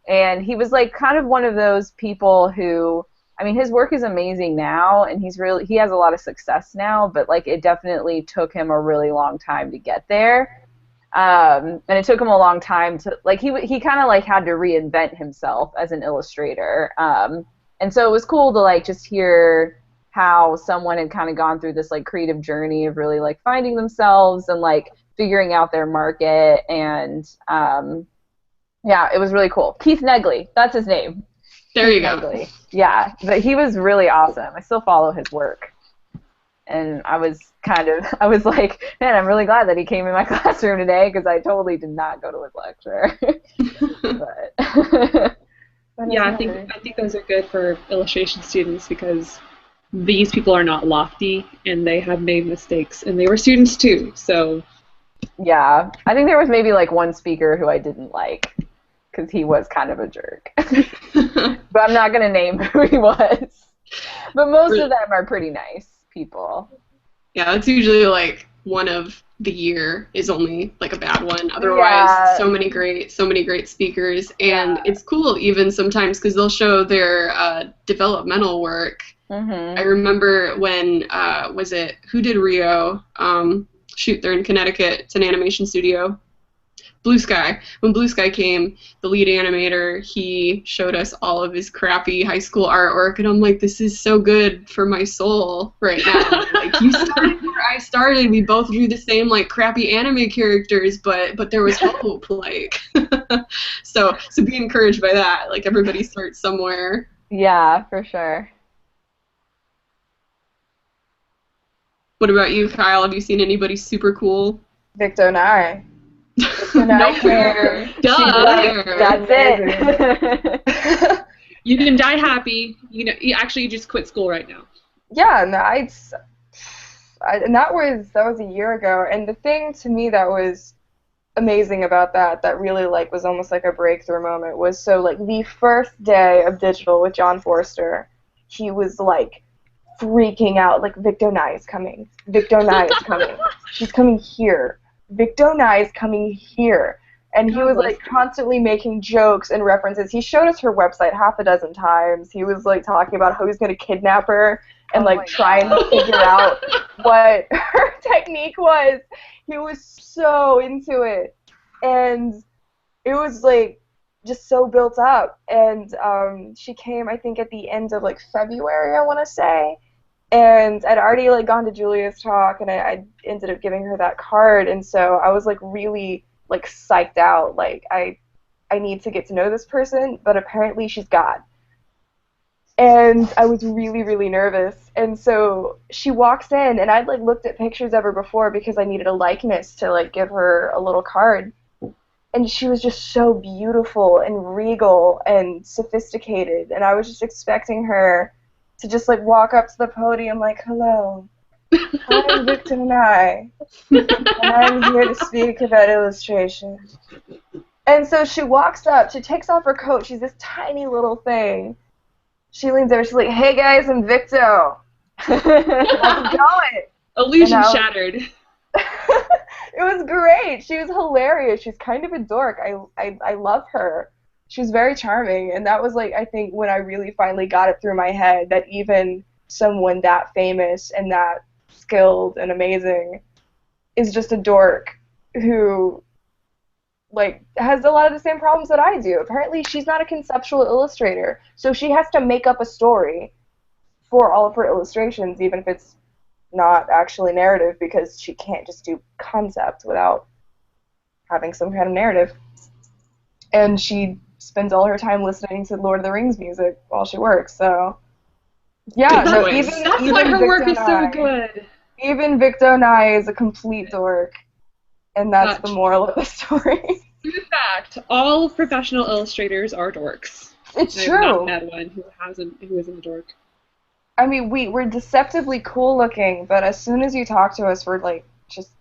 and he was like kind of one of those people who, I mean, his work is amazing now, and he has a lot of success now, but like it definitely took him a really long time to get there. And it took him a long time to, like, he kind of like had to reinvent himself as an illustrator. And so it was cool to like just hear how someone had kind of gone through this like creative journey of really like finding themselves and like figuring out their market. And yeah, it was really cool. Keith Negley, that's his name. There you go. Negley. Yeah, but he was really awesome. I still follow his work. And I was like, man, I'm really glad that he came in my classroom today because I totally did not go to his lecture. But yeah, I think those are good for illustration students because these people are not lofty and they have made mistakes, and they were students too. So yeah, I think there was maybe like one speaker who I didn't like because he was kind of a jerk. But I'm not gonna name who he was. But most of them are pretty nice people. Yeah, that's usually like one of the year is only like a bad one. Otherwise, so many great speakers, and it's cool even sometimes because they'll show their developmental work. Mm-hmm. I remember when who did Rio? They're in Connecticut. It's an animation studio. Blue Sky. When Blue Sky came, the lead animator, he showed us all of his crappy high school artwork, and I'm like, this is so good for my soul right now. Like, you started where I started. We both drew the same like crappy anime characters, but there was hope. Like, so be encouraged by that. Like, everybody starts somewhere. Yeah, for sure. What about you, Kyle? Have you seen anybody super cool? Victor Nye. Nowhere. Duh. That's it. You can die happy. You just quit school right now. Yeah, no, and that was a year ago. And the thing to me that was amazing about that really like was almost like a breakthrough moment was so like the first day of digital with John Forster, he was like freaking out like Victor Nye is coming. Victor Nye is coming. She's coming here. Victor Nye is coming here. And he was like constantly making jokes and references. He showed us her website half a dozen times. He was like talking about how he's going to kidnap her and like try and figure out what her technique was. He was so into it. And it was like just so built up. And she came, I think, at the end of, like, February, I want to say. And I'd already, like, gone to Julia's talk, and I ended up giving her that card. And so I was, like, really, like, psyched out. Like, I need to get to know this person, but apparently she's God. And I was really, really nervous. And so she walks in, and I'd, like, looked at pictures of her before because I needed a likeness to, like, give her a little card. And she was just so beautiful and regal and sophisticated. And I was just expecting her to just, like, walk up to the podium like, hello, I'm Victor Nye, and I'm here to speak about illustration. And so she walks up, she takes off her coat, she's this tiny little thing. She leans over, she's like, hey guys, I'm Victo. How's it going? Illusion shattered. It was great. She was hilarious. She's kind of a dork. I love her. She was very charming, and that was, like, I think when I really finally got it through my head that even someone that famous and that skilled and amazing is just a dork who, like, has a lot of the same problems that I do. Apparently she's not a conceptual illustrator, so she has to make up a story for all of her illustrations, even if it's not actually narrative, because she can't just do concept without having some kind of narrative. And she spends all her time listening to Lord of the Rings music while she works, so yeah, no, that's why her work is so good. Even Victo Nye is a complete dork, and that's the moral of the story. In fact, all professional illustrators are dorks. It's true. I've not met one who isn't a dork. I mean, we're deceptively cool looking, but as soon as you talk to us, we're, like, just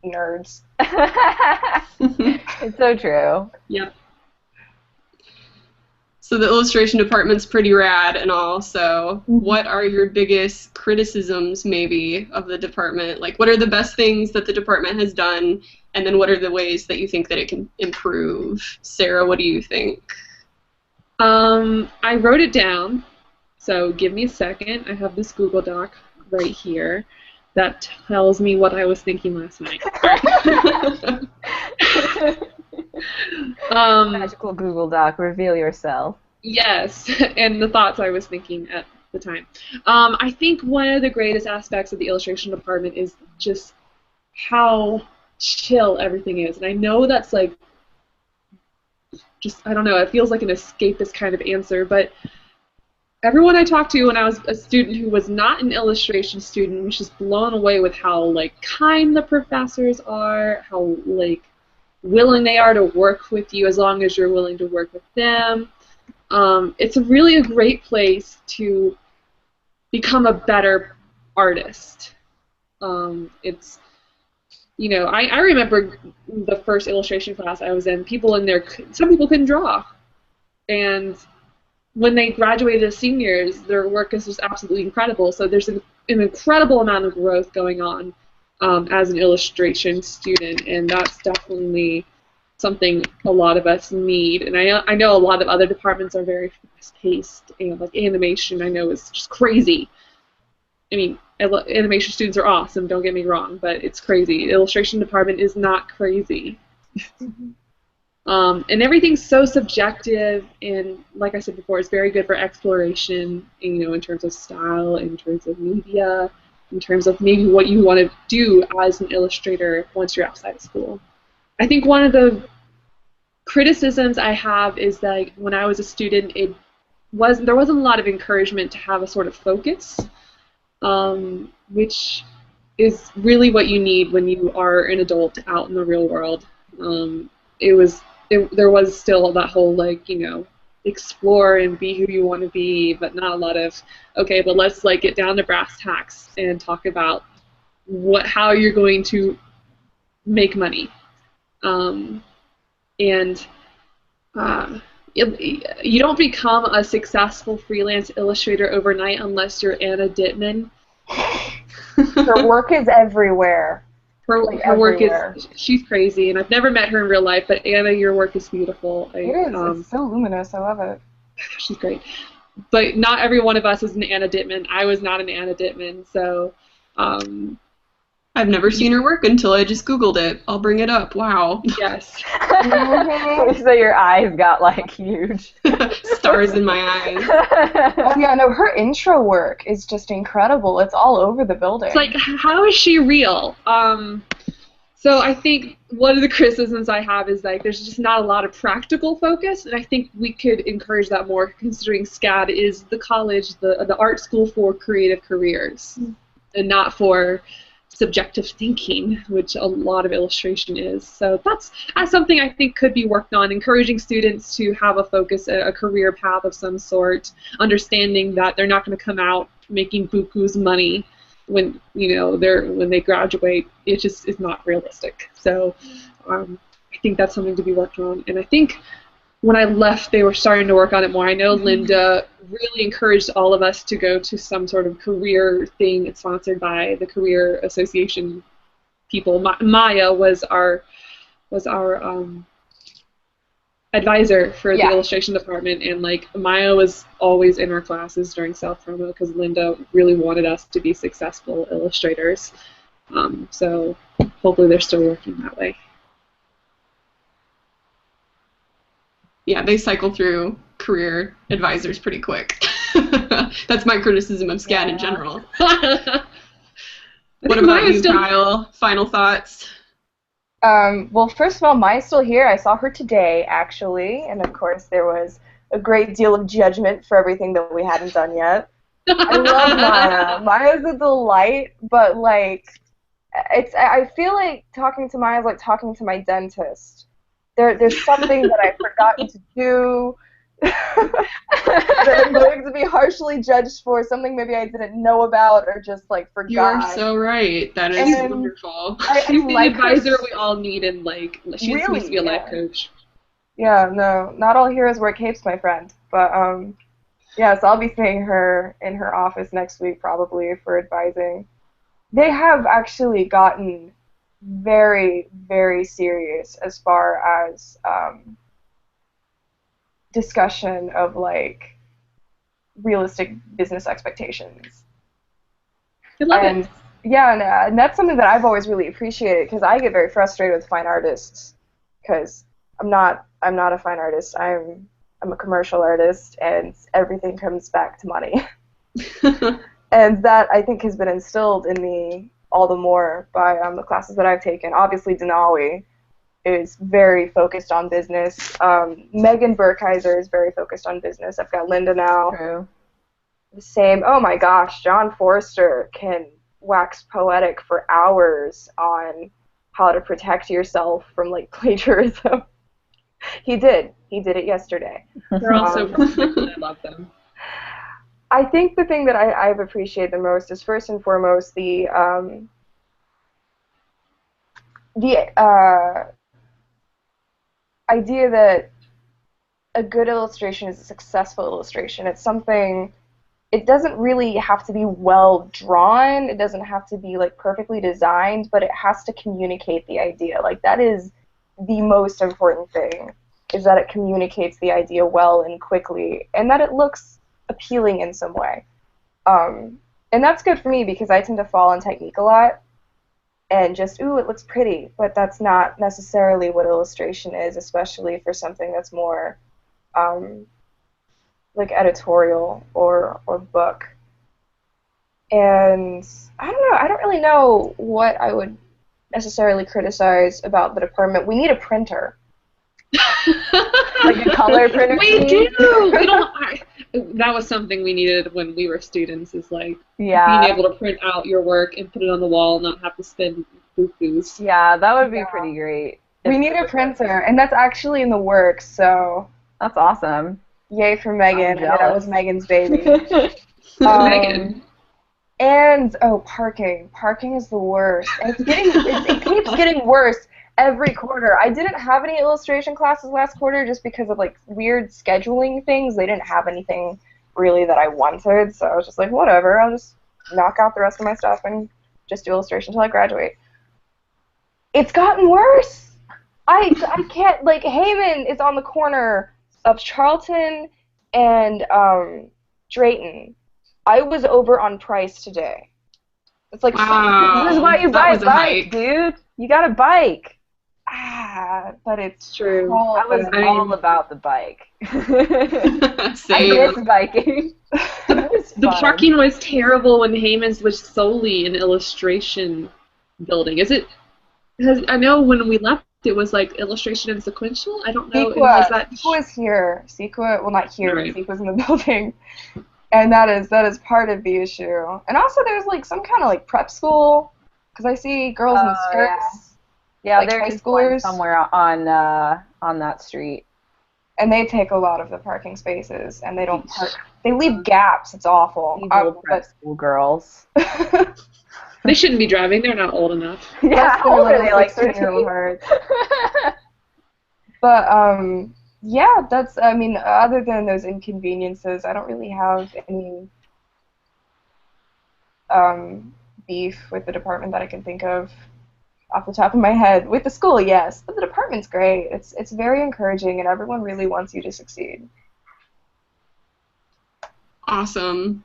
nerds. It's so true. Yep. So the illustration department's pretty rad and all, so what are your biggest criticisms, maybe, of the department? Like, what are the best things that the department has done, and then what are the ways that you think that it can improve? Sarah, what do you think? I wrote it down, so give me a second. I have this Google Doc right here that tells me what I was thinking last night. Magical Google Doc, reveal yourself. Yes, and the thoughts I was thinking at the time. I think one of the greatest aspects of the illustration department is just how chill everything is. And I know that's, like, just, I don't know, it feels like an escapist kind of answer, but everyone I talked to when I was a student who was not an illustration student was just blown away with how, like, kind the professors are, how, like, willing they are to work with you as long as you're willing to work with them. It's really a great place to become a better artist. It's, you know, I remember the first illustration class I was in, people in there, some people couldn't draw. And when they graduated as seniors, their work is just absolutely incredible. So there's an incredible amount of growth going on as an illustration student, and that's definitely something a lot of us need. And I know a lot of other departments are very fast-paced, and, like, animation I know is just crazy. I mean, animation students are awesome, don't get me wrong, but it's crazy. The illustration department is not crazy. And everything's so subjective, and like I said before, it's very good for exploration, you know, in terms of style, in terms of media, in terms of maybe what you want to do as an illustrator once you're outside of school. I think one of the criticisms I have is that when I was a student, there wasn't a lot of encouragement to have a sort of focus, which is really what you need when you are an adult out in the real world. There was still that whole, like, you know, explore and be who you want to be, but not a lot of, okay, but let's, like, get down to brass tacks and talk about how you're going to make money. You don't become a successful freelance illustrator overnight unless you're Anna Dittman. Her work is everywhere. Her work is, she's crazy, and I've never met her in real life, but Anna, your work is beautiful. It is. It's so luminous. I love it. She's great. But not every one of us is an Anna Dittman. I was not an Anna Dittman, so I've never seen her work until I just Googled it. I'll bring it up. Wow. Yes. So your eyes got like huge. Stars in my eyes. Oh yeah, no, her intro work is just incredible. It's all over the building. It's like, how is she real? So I think one of the criticisms I have is like there's just not a lot of practical focus, and I think we could encourage that more, considering SCAD is the college, the art school for creative careers, and not for subjective thinking, which a lot of illustration is. So that's something I think could be worked on, encouraging students to have a focus, a career path of some sort, understanding that they're not going to come out making buku's money when when they graduate. It just is not realistic. So I think that's something to be worked on, and I think when I left, they were starting to work on it more. I know Linda really encouraged all of us to go to some sort of career thing sponsored by the Career Association people. Maya was our advisor for the illustration department, and like Maya was always in our classes during self-promo because Linda really wanted us to be successful illustrators. So hopefully they're still working that way. Yeah, they cycle through career advisors pretty quick. That's my criticism of SCAD in general. What about you, Kyle? Final thoughts? Well, first of all, Maya's still here. I saw her today, actually, and of course there was a great deal of judgment for everything that we hadn't done yet. I love Maya. Maya's a delight, but like, I feel like talking to Maya is like talking to my dentist. There's something that I've forgotten to do that I'm going to be harshly judged for, something maybe I didn't know about or just like forgot. You are so right. That is wonderful. She's the advisor we all need, and like she needs to be a life coach. Yeah, no, not all heroes wear capes, my friend. But yeah, so I'll be seeing her in her office next week probably for advising. They have actually gotten very, very serious as far as discussion of like realistic business expectations. I love it. Yeah, and that's something that I've always really appreciated because I get very frustrated with fine artists because I'm not a fine artist. I'm a commercial artist, and everything comes back to money. And that I think has been instilled in me all the more by the classes that I've taken. Obviously, Denawi is very focused on business. Megan Burkheiser is very focused on business. I've got Linda now. True. The same. Oh my gosh, John Forster can wax poetic for hours on how to protect yourself from like plagiarism. He did it yesterday. They're also perfect, and I love them. I think the thing that I've appreciated the most is first and foremost the idea that a good illustration is a successful illustration. It's something, it doesn't really have to be well drawn, it doesn't have to be like perfectly designed, but it has to communicate the idea. Like that is the most important thing, is that it communicates the idea well and quickly, and that it looks appealing in some way. And that's good for me because I tend to fall on technique a lot and just, ooh, it looks pretty, but that's not necessarily what illustration is, especially for something that's more like editorial or book. And I don't know, I don't really know what I would necessarily criticize about the department. We need a printer. Like a color printer. We do! We don't, that was something we needed when we were students, is like being able to print out your work and put it on the wall and not have to spend bukus. Yeah, that would be pretty great. We need a printer, and that's actually in the works, so that's awesome. Yay for Megan. That was Megan's baby. Megan. And parking. Parking is the worst. And it keeps getting worse every quarter. I didn't have any illustration classes last quarter just because of like weird scheduling things. They didn't have anything really that I wanted, so I was just like, whatever, I'll just knock out the rest of my stuff and just do illustration until I graduate. It's gotten worse. I can't, like, Heyman is on the corner of Charlton and Drayton. I was over on Price today. It's like, Wow. This is why you That buy was a a bike, hike. dude. You got a bike. but it's True. cold. I was all about the bike. I Same. miss biking. It was The fun. parking was terrible when Heyman's was solely an illustration building. Is it? Because I know when we left, it was like illustration and sequential. I don't know. Has that? Sequa is here. Sequa, well, not here, Right. but Sequa's in the building. And that is part of the issue. And also there's like some kind of like prep school, because I see girls in skirts. Yeah, like there high is one schoolers. somewhere on that street. And they take a lot of the parking spaces, and they don't park. They leave gaps. It's awful. Evil prep school girls. They shouldn't be driving. They're not old enough. Yeah, how old are they? Like 16-year-old 13? hearts. But yeah, that's. I mean, other than those inconveniences, I don't really have any beef with the department that I can think of off the top of my head. With the school, yes, but the department's great. It's very encouraging, and everyone really wants you to succeed. Awesome.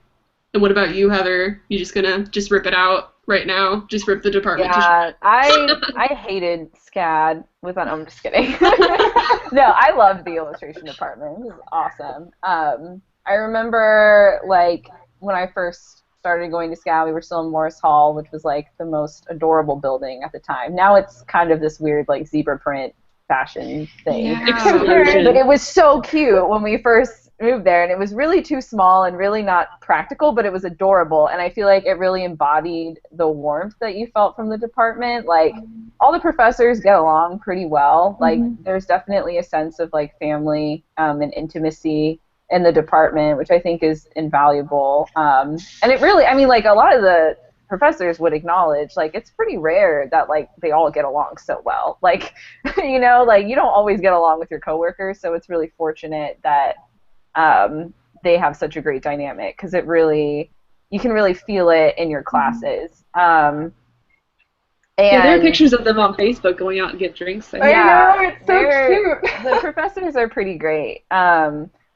And what about you, Heather? You just gonna rip it out right now? Just rip the department to Yeah, I hated SCAD I'm just kidding. No, I loved the illustration department. It was awesome. I remember like when I first started going to SCAD, we were still in Morris Hall, which was like the most adorable building at the time. Now it's kind of this weird like zebra print fashion thing. Yeah. But it was so cute when we first moved there, and it was really too small and really not practical, but it was adorable, and I feel like it really embodied the warmth that you felt from the department. Like all the professors get along pretty well. Like there's definitely a sense of like family and intimacy in the department, which I think is invaluable. And it really, I mean, like a lot of the professors would acknowledge, like it's pretty rare that like they all get along so well. Like, you know, like you don't always get along with your coworkers, so it's really fortunate that they have such a great dynamic, because it really, you can really feel it in your classes. And yeah, there are pictures of them on Facebook going out and get drinks. I know, it's so cute. The professors are pretty great.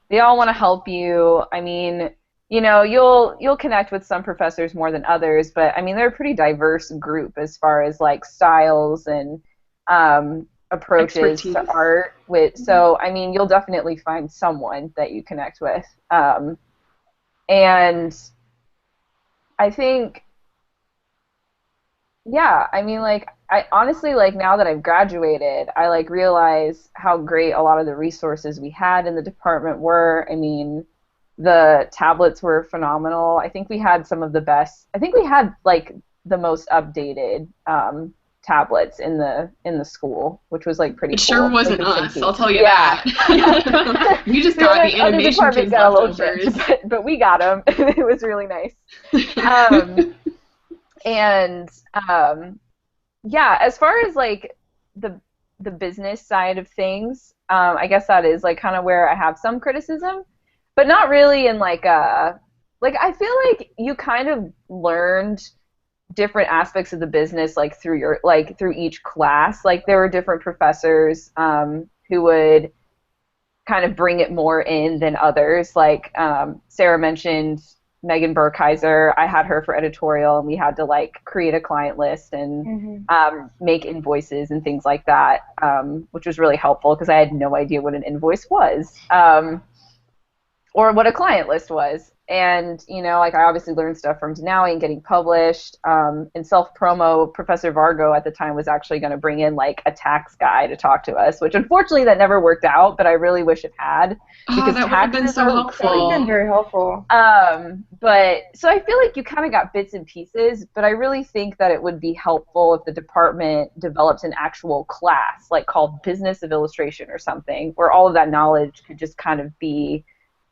They all want to help you. I mean, you know, you'll connect with some professors more than others, but I mean, they're a pretty diverse group as far as like styles and approaches Expertise. to art. So I mean, you'll definitely find someone that you connect with. And I think, yeah, I mean, like, I honestly, like, now that I've graduated, I, like, realize how great a lot of the resources we had in the department were. I mean, the tablets were phenomenal. I think we had some of the best, I think we had, like, the most updated tablets in the school, which was, like, pretty It cool. sure wasn't like, us, I'll tell you Yeah. that. We just got the Other animation departments kids got a little leftovers. chipped, but we got them. It was really nice. And yeah, as far as like the business side of things, I guess that is like kind of where I have some criticism, but not really in like I feel like you kind of learned different aspects of the business like through each class. Like there were different professors who would kind of bring it more in than others. Like Sarah mentioned Megan Burkheiser. I had her for editorial, and we had to like create a client list and make invoices and things like that, which was really helpful because I had no idea what an invoice was or what a client list was. And, you know, like I obviously learned stuff from Denawi and getting published. In self-promo, Professor Vargo at the time was actually going to bring in like a tax guy to talk to us, which unfortunately that never worked out, but I really wish it had. Oh, that would have been so helpful. That would have been very helpful. But so I feel like you kind of got bits and pieces, but I really think that it would be helpful if the department developed an actual class, like called Business of Illustration or something, where all of that knowledge could just kind of be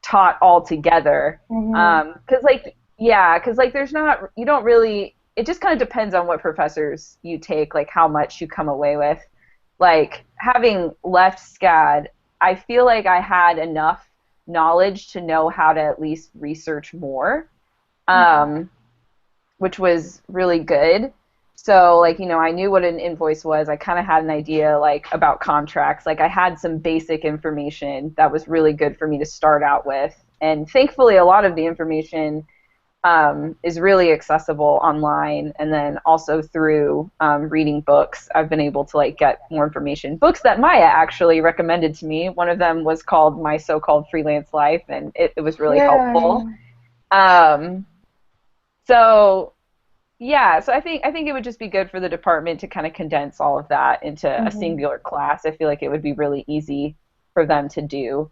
taught all together. Because like there's not, you don't really, it just kind of depends on what professors you take, like how much you come away with. Like having left SCAD, I feel like I had enough knowledge to know how to at least research more, which was really good. So, like, you know, I knew what an invoice was. I kind of had an idea, like, about contracts. Like, I had some basic information that was really good for me to start out with. And thankfully, a lot of the information is really accessible online, and then also through reading books, I've been able to like get more information. Books that Maya actually recommended to me. One of them was called My So-Called Freelance Life, and it was really helpful. So I think it would just be good for the department to kind of condense all of that into a singular class. I feel like it would be really easy for them to do.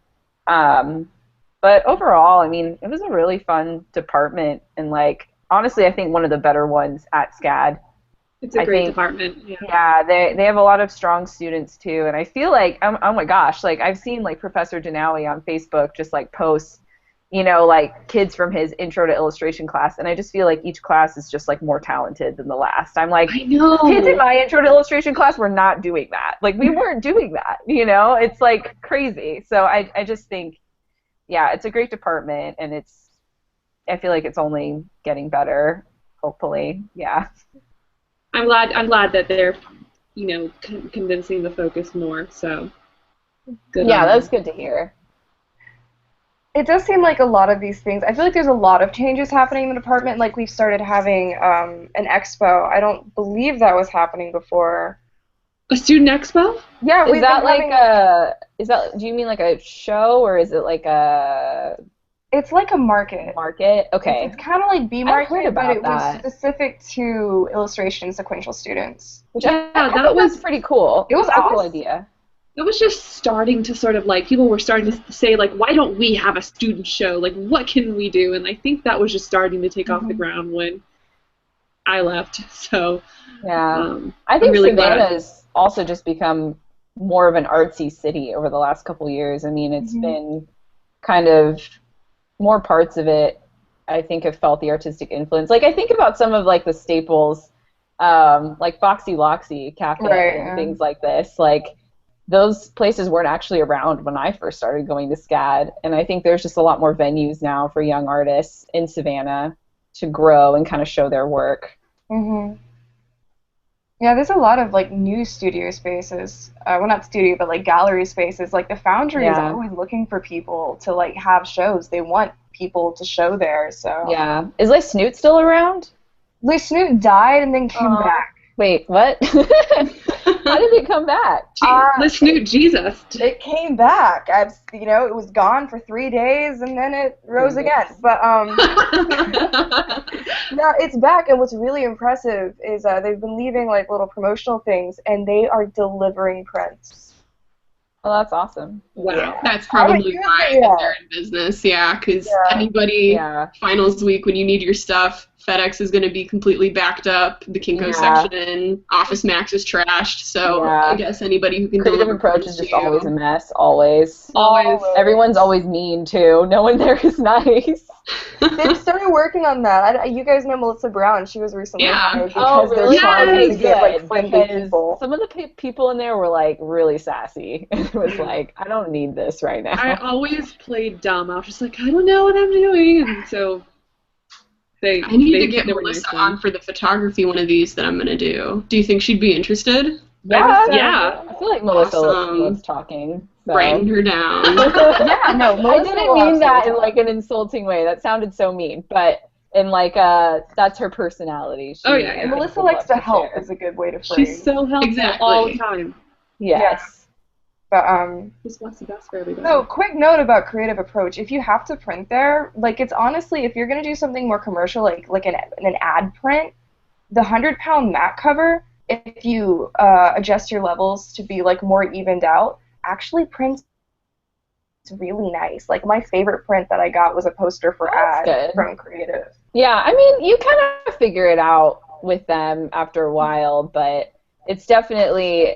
But overall, I mean, it was a really fun department, and like honestly, I think one of the better ones at SCAD. It's a great department. Yeah. Yeah, they have a lot of strong students too, and I feel like oh my gosh, like I've seen like Professor Denawi on Facebook just like post, you know, like kids from his intro to illustration class, and I just feel like each class is just like more talented than the last. I'm like, I know. Kids in my intro to illustration class were not doing that. Like we weren't doing that, you know? It's like crazy. So I just think, yeah, it's a great department, and I feel like it's only getting better, hopefully. Yeah. I'm glad that they're, you know, condensing the focus more. So good. Yeah, that's good to hear. It does seem like a lot of these things, I feel like there's a lot of changes happening in the department. Like we've started having an expo. I don't believe that was happening before. A student expo? Yeah, Is that like do you mean like a show, or is it like a... It's like a market. Market? Okay. It's kind of like B-Market, but it was that. specific to illustration and sequential students. Which Yeah, that was pretty cool. It was a cool awesome. idea. It was just starting to sort of like, people were starting to say like, why don't we have a student show? Like, what can we do? And I think that was just starting to take off the ground when I left. So yeah, I think really Savannah's also just become more of an artsy city over the last couple years. I mean, it's been kind of more parts of it, I think, have felt the artistic influence. Like, I think about some of like the staples, like Foxy Loxy Cafe and things like this. Like, those places weren't actually around when I first started going to SCAD, and I think there's just a lot more venues now for young artists in Savannah to grow and kind of show their work. Yeah, there's a lot of like new studio spaces. Well, not studio, but like gallery spaces. Like the Foundry is always looking for people to like have shows. They want people to show there. So yeah, is Les Snoot still around? Les Snoot died and then came back. Wait, what? How did it come back? Les Snoot, Jesus. It came back. You know, it was gone for 3 days and then it rose again. But now it's back, and what's really impressive is they've been leaving like little promotional things, and they are delivering prints. Well, that's awesome. Wow. Yeah. That's probably why they're in business, because anybody, finals week, when you need your stuff, FedEx is going to be completely backed up, the Kinko section, Office Max is trashed, so I guess anybody who can Creative deliver Approach is just always a mess, always. Everyone's always mean, too. No one there is nice. They've started working on that. You guys know Melissa Brown. She was recently hired because really? they're trying to get like friendly people. Some of the people in there were like really sassy. It was like, I don't need this right now. I always played dumb. I was just like, I don't know what I'm doing, and so I need to get Melissa on for the photography one of these that I'm going to do. Do you think she'd be interested? Yeah. I feel like Melissa loves talking. So. Writing her down. Melissa I didn't mean that in like an insulting way. That sounded so mean, but in like that's her personality. Melissa likes to help is a good way to phrase. She's so helpful all the time. Yes. But just wants the best for everybody. So, quick note about Creative Approach: if you have to print there, like it's honestly, if you're gonna do something more commercial, like an ad print, the 100-pound mat cover, if you adjust your levels to be like more evened out, actually prints really nice. Like my favorite print that I got was a poster for ad from Creative. Yeah, I mean, you kind of figure it out with them after a while, but it's definitely,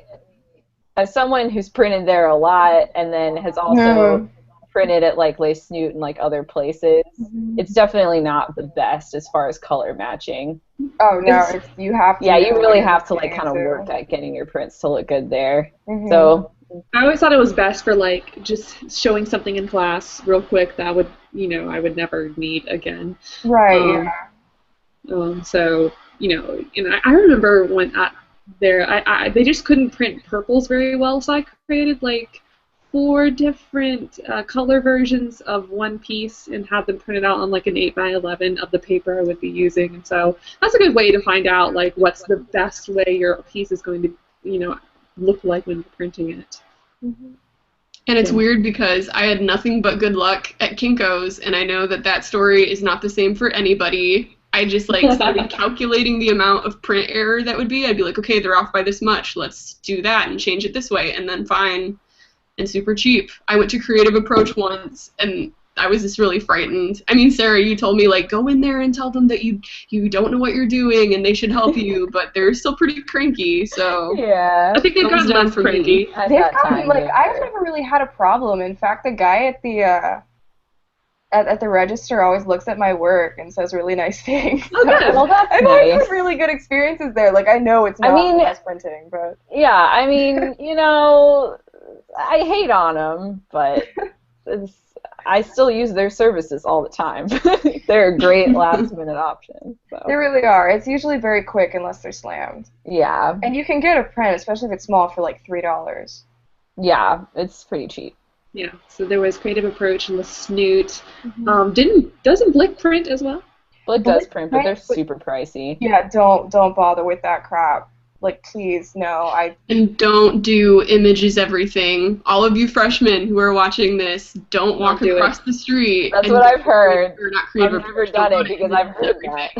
as someone who's printed there a lot and then has also printed at like Les Snoot and like other places, it's definitely not the best as far as color matching. Oh no, you have to. Yeah, you really have to like kind of work at getting your prints to look good there. So I always thought it was best for like just showing something in class real quick that would, I would never need again. Right. So, and I remember when they just couldn't print purples very well, so I created like 4 different color versions of one piece and have them printed out on like an 8x11 of the paper I would be using. And so that's a good way to find out like what's the best way your piece is going to, look like when you're printing it. Mm-hmm. And it's weird because I had nothing but good luck at Kinko's, and I know that story is not the same for anybody. I just started calculating the amount of print error that would be. I'd be like, okay, they're off by this much. Let's do that and change it this way, and then fine and super cheap. I went to Creative Approach once, and I was just really frightened. I mean, Sarah, you told me go in there and tell them that you don't know what you're doing and they should help you, but they're still pretty cranky. So yeah, I think they've gotten less cranky. I've never really had a problem. In fact, the guy at the at the register always looks at my work and says really nice things. Oh, good. Well, that's I've nice. had really good experiences there. I know it's not mass printing, but yeah, I mean, I hate on them, but I still use their services all the time. They're a great last-minute option. So. They really are. It's usually very quick unless they're slammed. Yeah. And you can get a print, especially if it's small, for $3. Yeah, it's pretty cheap. Yeah. So there was Creative Approach and the Snoot. Mm-hmm. Doesn't Blick print as well? Blick does print, but they're super pricey. Yeah, don't bother with that crap. Please, no. And don't do images everything. All of you freshmen who are watching this, don't walk across the street. That's what I've heard. I've never done it because I've heard that.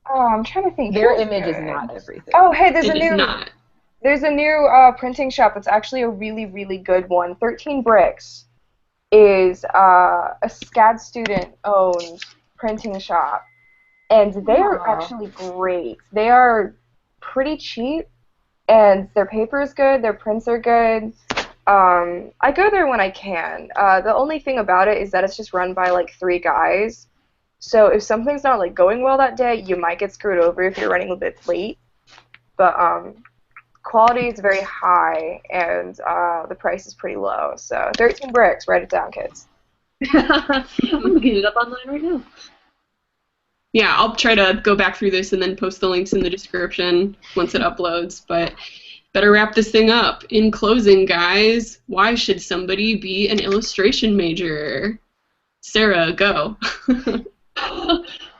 Oh, I'm trying to think. Their image is not everything. Oh, hey, there's a new printing shop that's actually a really, really good one. 13 Bricks is a SCAD student-owned printing shop. And they are actually great. They are pretty cheap, and their paper is good, their prints are good. I go there when I can. The only thing about it is that it's just run by 3 guys. So if something's not going well that day, you might get screwed over if you're running a bit late. But quality is very high, and the price is pretty low. So 13 Bricks, write it down, kids. I'm looking it up online right now. Yeah, I'll try to go back through this and then post the links in the description once it uploads, but better wrap this thing up. In closing, guys, why should somebody be an illustration major? Sarah, go.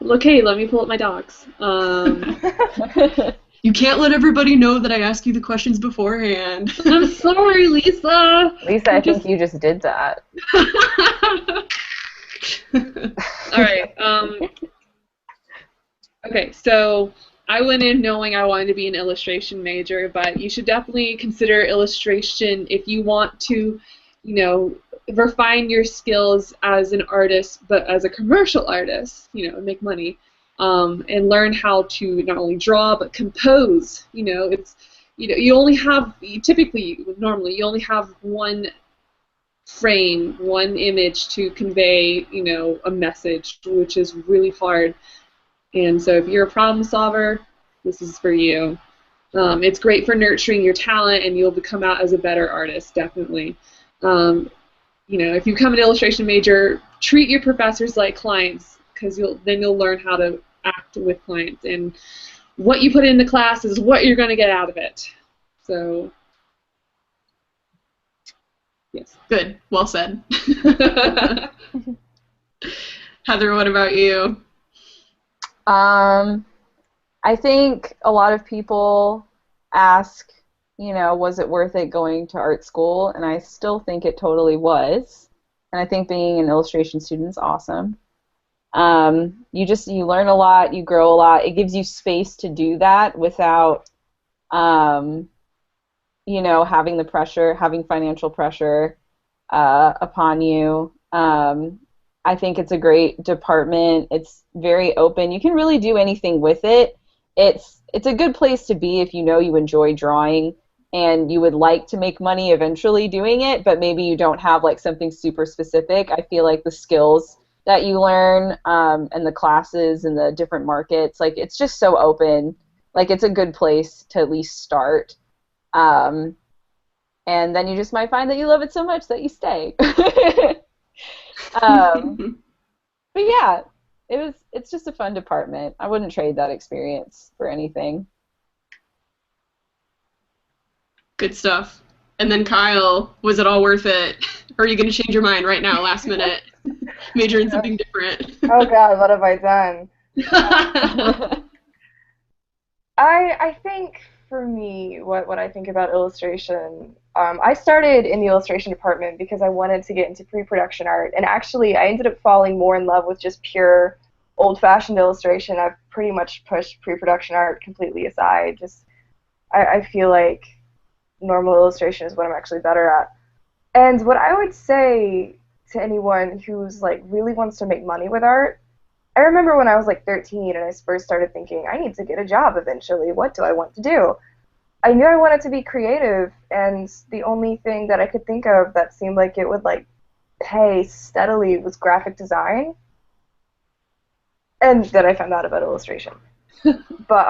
Okay, let me pull up my docs. You can't let everybody know that I ask you the questions beforehand. I'm sorry, Lisa. Lisa, I think you just did that. All right. Okay, so I went in knowing I wanted to be an illustration major, but you should definitely consider illustration if you want to, refine your skills as an artist, but as a commercial artist, make money, and learn how to not only draw but compose. You only have normally you only have one frame, one image to convey, a message, which is really hard. And so if you're a problem solver, this is for you. It's great for nurturing your talent, and you'll come out as a better artist, definitely. If you become an illustration major, treat your professors like clients, because then you'll learn how to act with clients. And what you put in the class is what you're going to get out of it. So, yes. Good. Well said. Heather, what about you? I think a lot of people ask, was it worth it going to art school? And I still think it totally was. And I think being an illustration student is awesome. You learn a lot, you grow a lot. It gives you space to do that without, having the pressure, having financial pressure upon you. I think it's a great department. It's very open. You can really do anything with it. It's a good place to be if you enjoy drawing and you would like to make money eventually doing it, but maybe you don't have something super specific. I feel like the skills that you learn and the classes and the different markets, it's just so open. It's a good place to at least start. And then you just might find that you love it so much that you stay. But yeah, it's just a fun department. I wouldn't trade that experience for anything. Good stuff. And then Kyle, was it all worth it? Or are you going to change your mind right now, last minute? Major in something different. Oh God, what have I done? I think for me, what I think about illustration, I started in the illustration department because I wanted to get into pre-production art, and actually I ended up falling more in love with just pure old-fashioned illustration. I've pretty much pushed pre-production art completely aside. I feel like normal illustration is what I'm actually better at. And what I would say to anyone who's like really wants to make money with art, I remember when I was like 13 and I first started thinking, I need to get a job eventually. What do I want to do? I knew I wanted to be creative, and the only thing that I could think of that seemed like it would like pay steadily was graphic design. And then I found out about illustration. But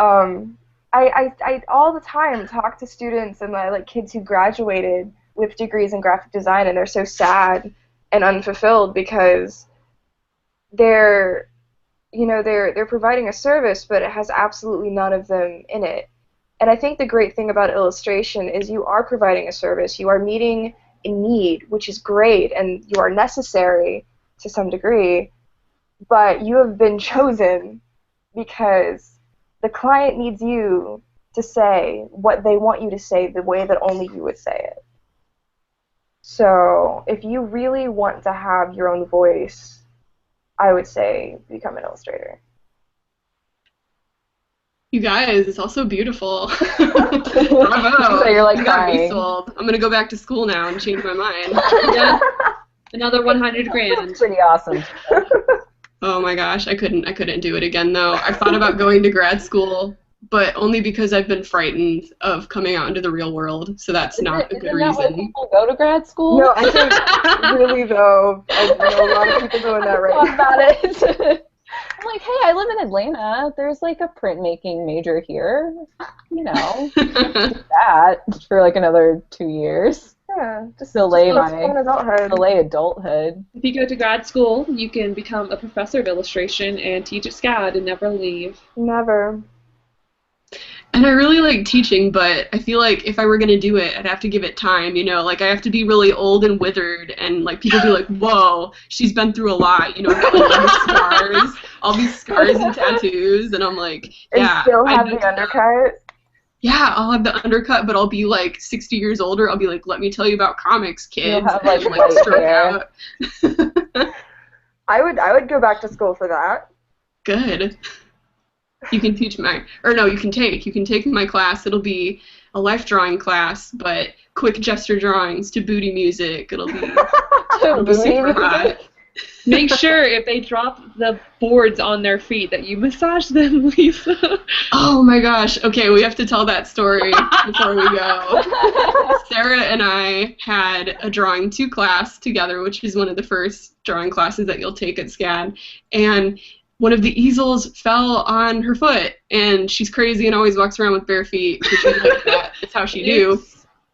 I all the time talk to students and like kids who graduated with degrees in graphic design, and they're so sad and unfulfilled because they're providing a service, but it has absolutely none of them in it. And I think the great thing about illustration is you are providing a service. You are meeting a need, which is great, and you are necessary to some degree, but you have been chosen because the client needs you to say what they want you to say the way that only you would say it. So if you really want to have your own voice, I would say become an illustrator. You guys, it's also beautiful. Bravo. So you're like You got me crying. sold. I'm going to go back to school now and change my mind. Yeah. Another 100 grand. That's pretty awesome. Oh my gosh, I couldn't do it again though. I thought about going to grad school, but only because I've been frightened of coming out into the real world. So that's not a good Isn't that why reason. people go to grad school? No, I think really though, I know a lot of people doing that right Talk now. about it. I'm like, hey, I live in Atlanta. There's like a printmaking major here. You know, do that for like another 2 years. Yeah, just Delay just fun adulthood. Delay adulthood. If you go to grad school, you can become a professor of illustration and teach at SCAD and never leave. Never. And I really like teaching, but I feel like if I were going to do it, I'd have to give it time, like I have to be really old and withered, and like people be like, whoa, she's been through a lot, I've got like all these scars and tattoos, and I'm like, yeah. And still have the undercut? Yeah, I'll have the undercut, but I'll be like 60 years older. I'll be like, let me tell you about comics, kids. You'll have, like, and, white stroke hair. out. I would go back to school for that. Good. You can teach you can take my class. It'll be a life drawing class, but quick gesture drawings to booty music. It'll be super hot. Make sure if they drop the boards on their feet that you massage them, Lisa. Oh my gosh. Okay, we have to tell that story before we go. Sarah and I had a drawing 2 class together, which is one of the first drawing classes that you'll take at SCAD, and one of the easels fell on her foot, and she's crazy and always walks around with bare feet because she's like that. It's how she do.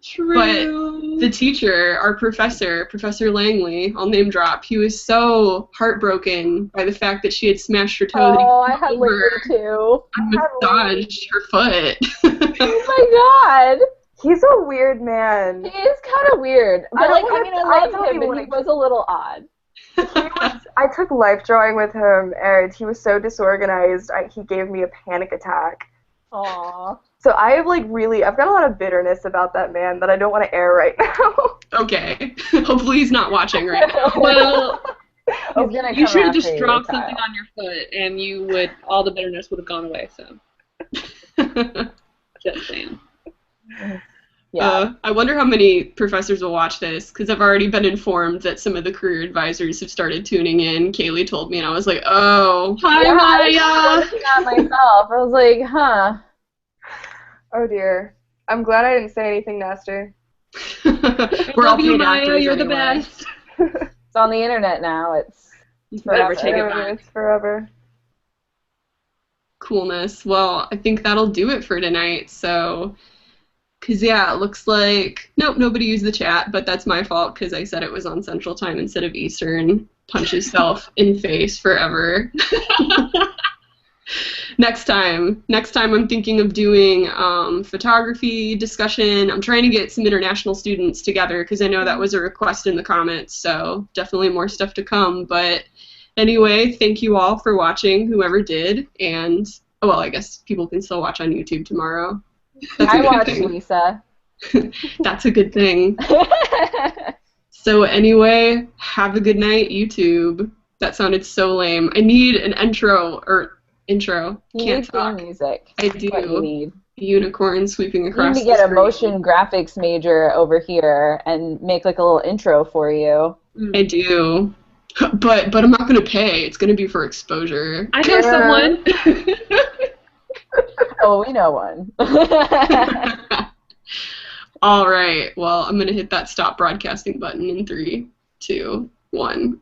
True. But the teacher, our professor, Professor Langley, I'll name drop, he was so heartbroken by the fact that she had smashed her toe that he Oh, I had labor too. and massaged her foot. Oh my god. He's a weird man. He is kind of weird. But I love him, but he was a little odd. I took life drawing with him, and he was so disorganized, he gave me a panic attack. Aww. So I've got a lot of bitterness about that man that I don't want to air right now. Okay. Hopefully he's not watching right now. Well, He's gonna you come should have after just you, dropped Kyle. something on your foot, and all the bitterness would have gone away. So, just saying. Yeah. I wonder how many professors will watch this, because I've already been informed that some of the career advisors have started tuning in. Kaylee told me, and I was like, oh, hi, Yeah, Maya! I was looking at myself. I was like, huh. Oh dear. I'm glad I didn't say anything nasty. We're all Love you, paid Maya. actors You're the anyway. best. It's on the internet now. It's Never forever. take it back. It's forever. Coolness. Well, I think that'll do it for tonight. So, because, yeah, it looks like, nope, nobody used the chat, but that's my fault because I said it was on Central Time instead of Eastern. Punch yourself in face forever. Next time I'm thinking of doing photography discussion. I'm trying to get some international students together because I know that was a request in the comments, so definitely more stuff to come. But anyway, thank you all for watching, whoever did, and well, I guess people can still watch on YouTube tomorrow. That's a I good watched thing. Lisa. That's a good thing. So anyway, have a good night, YouTube. That sounded so lame. I need an intro. You Can't need talk. theme music. I That's what you do. need. Unicorn sweeping You across need to the get a screen. motion graphics major over here and make like a little intro for you. I do. But I'm not gonna pay. It's gonna be for exposure. I know someone. Oh, we know one. All right. Well, I'm gonna hit that stop broadcasting button in 3, 2, 1.